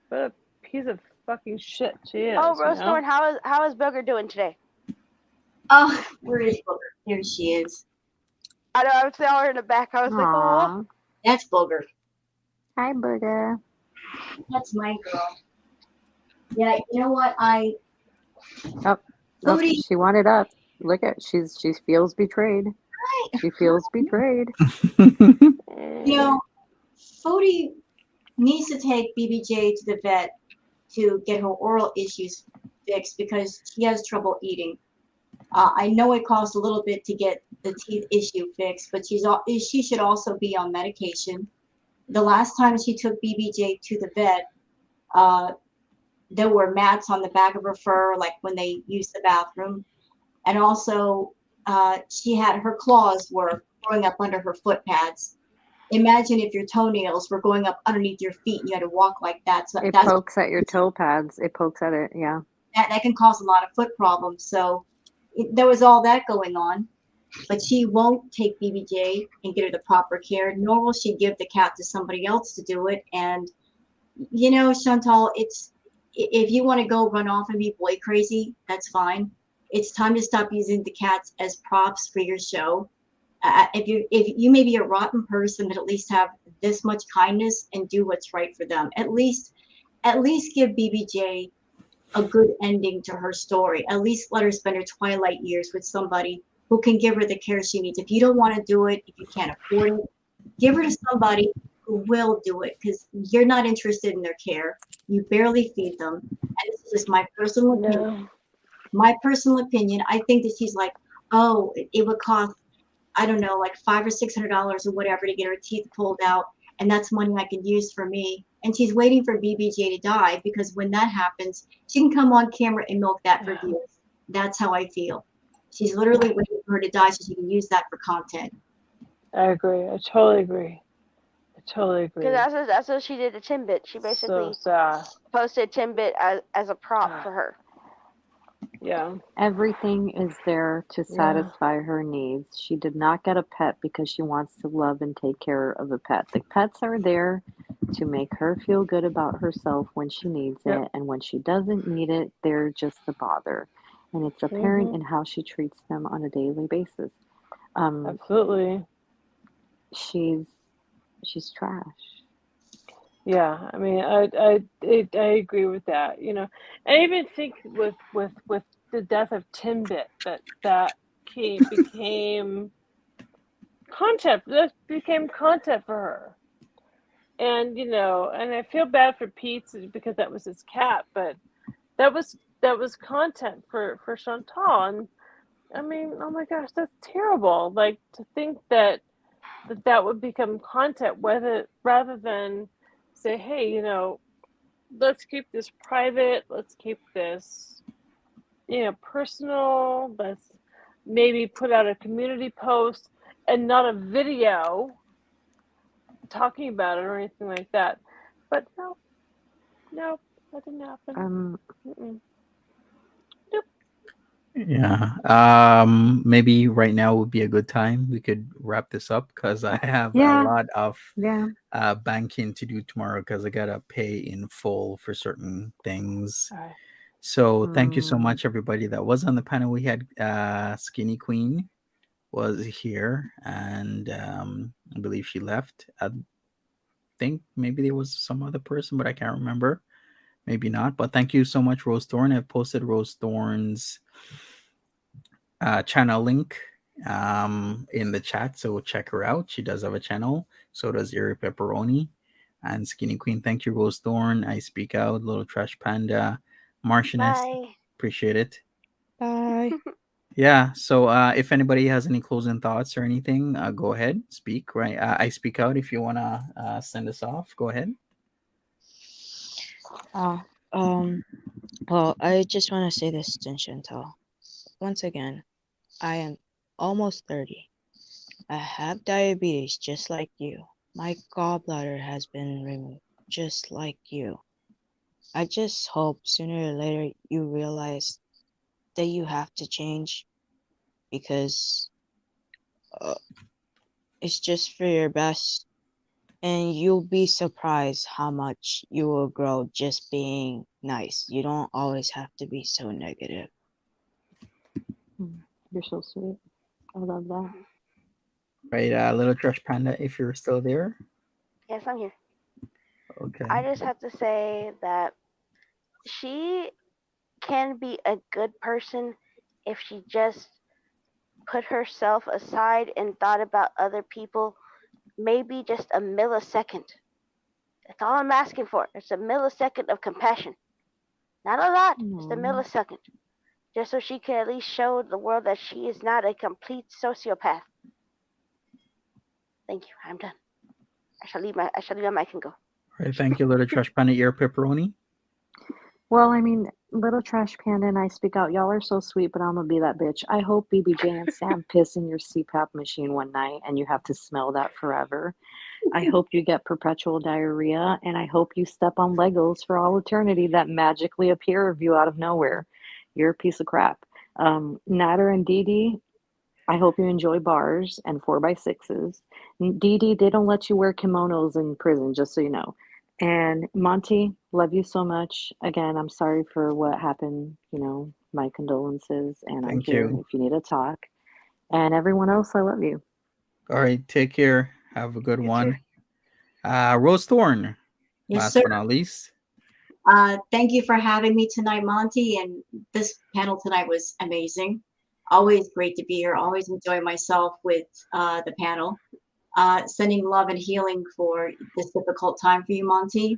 What a piece of fucking shit she is. Oh, Rose Thorne, how is Booger doing today? Oh, where is Booger? Here she is. I know, I was telling her in the back. I was like, oh. That's Booger. Hi, Booger. That's my girl. Yeah, you know what? She wanted up. Look at she feels betrayed. She feels betrayed. Foodie needs to take BBJ to the vet to get her oral issues fixed because she has trouble eating. I know it costs a little bit to get the teeth issue fixed, but she should also be on medication. The last time she took BBJ to the vet, there were mats on the back of her fur, like when they used the bathroom. And also, she had her claws were growing up under her foot pads. Imagine if your toenails were going up underneath your feet and you had to walk like that. So It that's pokes at your toe pads. It pokes at it. Yeah. that can cause a lot of foot problems. So there was all that going on. But she won't take BBJ and get her the proper care, nor will she give the cat to somebody else to do it. And Chantal, it's if you want to go run off and be boy crazy, that's fine. It's time to stop using the cats as props for your show. If you may be a rotten person, but at least have this much kindness and do what's right for them. At least give BBJ a good ending to her story. At least let her spend her twilight years with somebody who can give her the care she needs. If you don't want to do it, if you can't afford it, give her to somebody who will do it, because you're not interested in their care. You barely feed them. And this is just my personal opinion. No. My personal opinion. I think that she's like, oh, it would cost, I don't know, like $500 or $600 or whatever to get her teeth pulled out, and that's money I can use for me. And she's waiting for BBJ to die, because when that happens, she can come on camera and milk that for views. That's how I feel. She's literally waiting for her to die so she can use that for content. I agree. I totally agree. Because that's what she did to Timbit. She basically posted Timbit as a prop for her. Yeah. Everything is there to satisfy her needs. She did not get a pet because she wants to love and take care of a pet. The pets are there to make her feel good about herself when she needs it, and when she doesn't need it, they're just a bother. And it's apparent in how she treats them on a daily basis. Absolutely. She's trash. Yeah, I mean, I agree with that. I even think with the death of Timbit that became content. That became content for her, and and I feel bad for Pete because that was his cat, but that was content for Chantal, and I mean, oh my gosh, that's terrible. Like, to think that would become content, rather than say, hey, let's keep this private, let's keep this, personal, let's maybe put out a community post and not a video talking about it or anything like that. But no, that didn't happen. Yeah. Maybe right now would be a good time. We could wrap this up because I have a lot of banking to do tomorrow, because I gotta pay in full for certain things. Right. So thank you so much, everybody that was on the panel. We had Skinny Queen was here, and I believe she left. I think maybe there was some other person, but I can't remember. Maybe not. But thank you so much, Rose Thorn. I've posted Rose Thorn's channel link in the chat, so check her out. She does have a channel. So does Erie Pepperoni and Skinny Queen. Thank you, Rose Thorn. I Speak Out, Little Trash Panda, Martianess. Bye. Appreciate it. Bye. Yeah. So if anybody has any closing thoughts or anything, go ahead, speak. Right. I Speak Out. If you wanna send us off, go ahead. Well, I just want to say this to Chantal. Once again, I am almost 30. I have diabetes just like you. My gallbladder has been removed just like you. I just hope sooner or later you realize that you have to change, because it's just for your best, and you'll be surprised how much you will grow just being nice. You don't always have to be so negative. You're so sweet. I love that. Right, Little Trash Panda, if you're still there. Yes, I'm here. Okay. I just have to say that she can be a good person if she just put herself aside and thought about other people, maybe just a millisecond. That's all I'm asking for. It's a millisecond of compassion. Not a lot, just a millisecond. Just so she can at least show the world that she is not a complete sociopath. Thank you. I'm done. I shall leave my mic and go. All right. Thank you, Little Trash Panda. Ear Pepperoni. Well, I mean, Little Trash Panda and I speak out. Y'all are so sweet, but I'm gonna be that bitch. I hope BBJ and Sam piss in your CPAP machine one night and you have to smell that forever. I hope you get perpetual diarrhea, and I hope you step on Legos for all eternity that magically appear of you out of nowhere. You're a piece of crap. Natter and Dee Dee, I hope you enjoy bars and 4x6s. Dee Dee, they don't let you wear kimonos in prison, just so you know. And Monty, love you so much. Again, I'm sorry for what happened. My condolences, and I'm Thank here you. if you need to talk. And everyone else, I love you. All right, take care. Have a good You too. one. Rose Thorn, Yes, last sir. but not least. Thank you for having me tonight, Monty. And this panel tonight was amazing. Always great to be here. Always enjoy myself with the panel. Sending love and healing for this difficult time for you, Monty.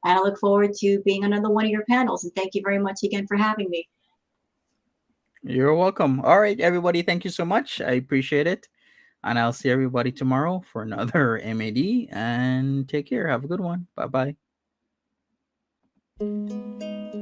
And I look forward to being on another one of your panels. And thank you very much again for having me. You're welcome. All right, everybody. Thank you so much. I appreciate it. And I'll see everybody tomorrow for another MAD. And take care. Have a good one. Bye bye.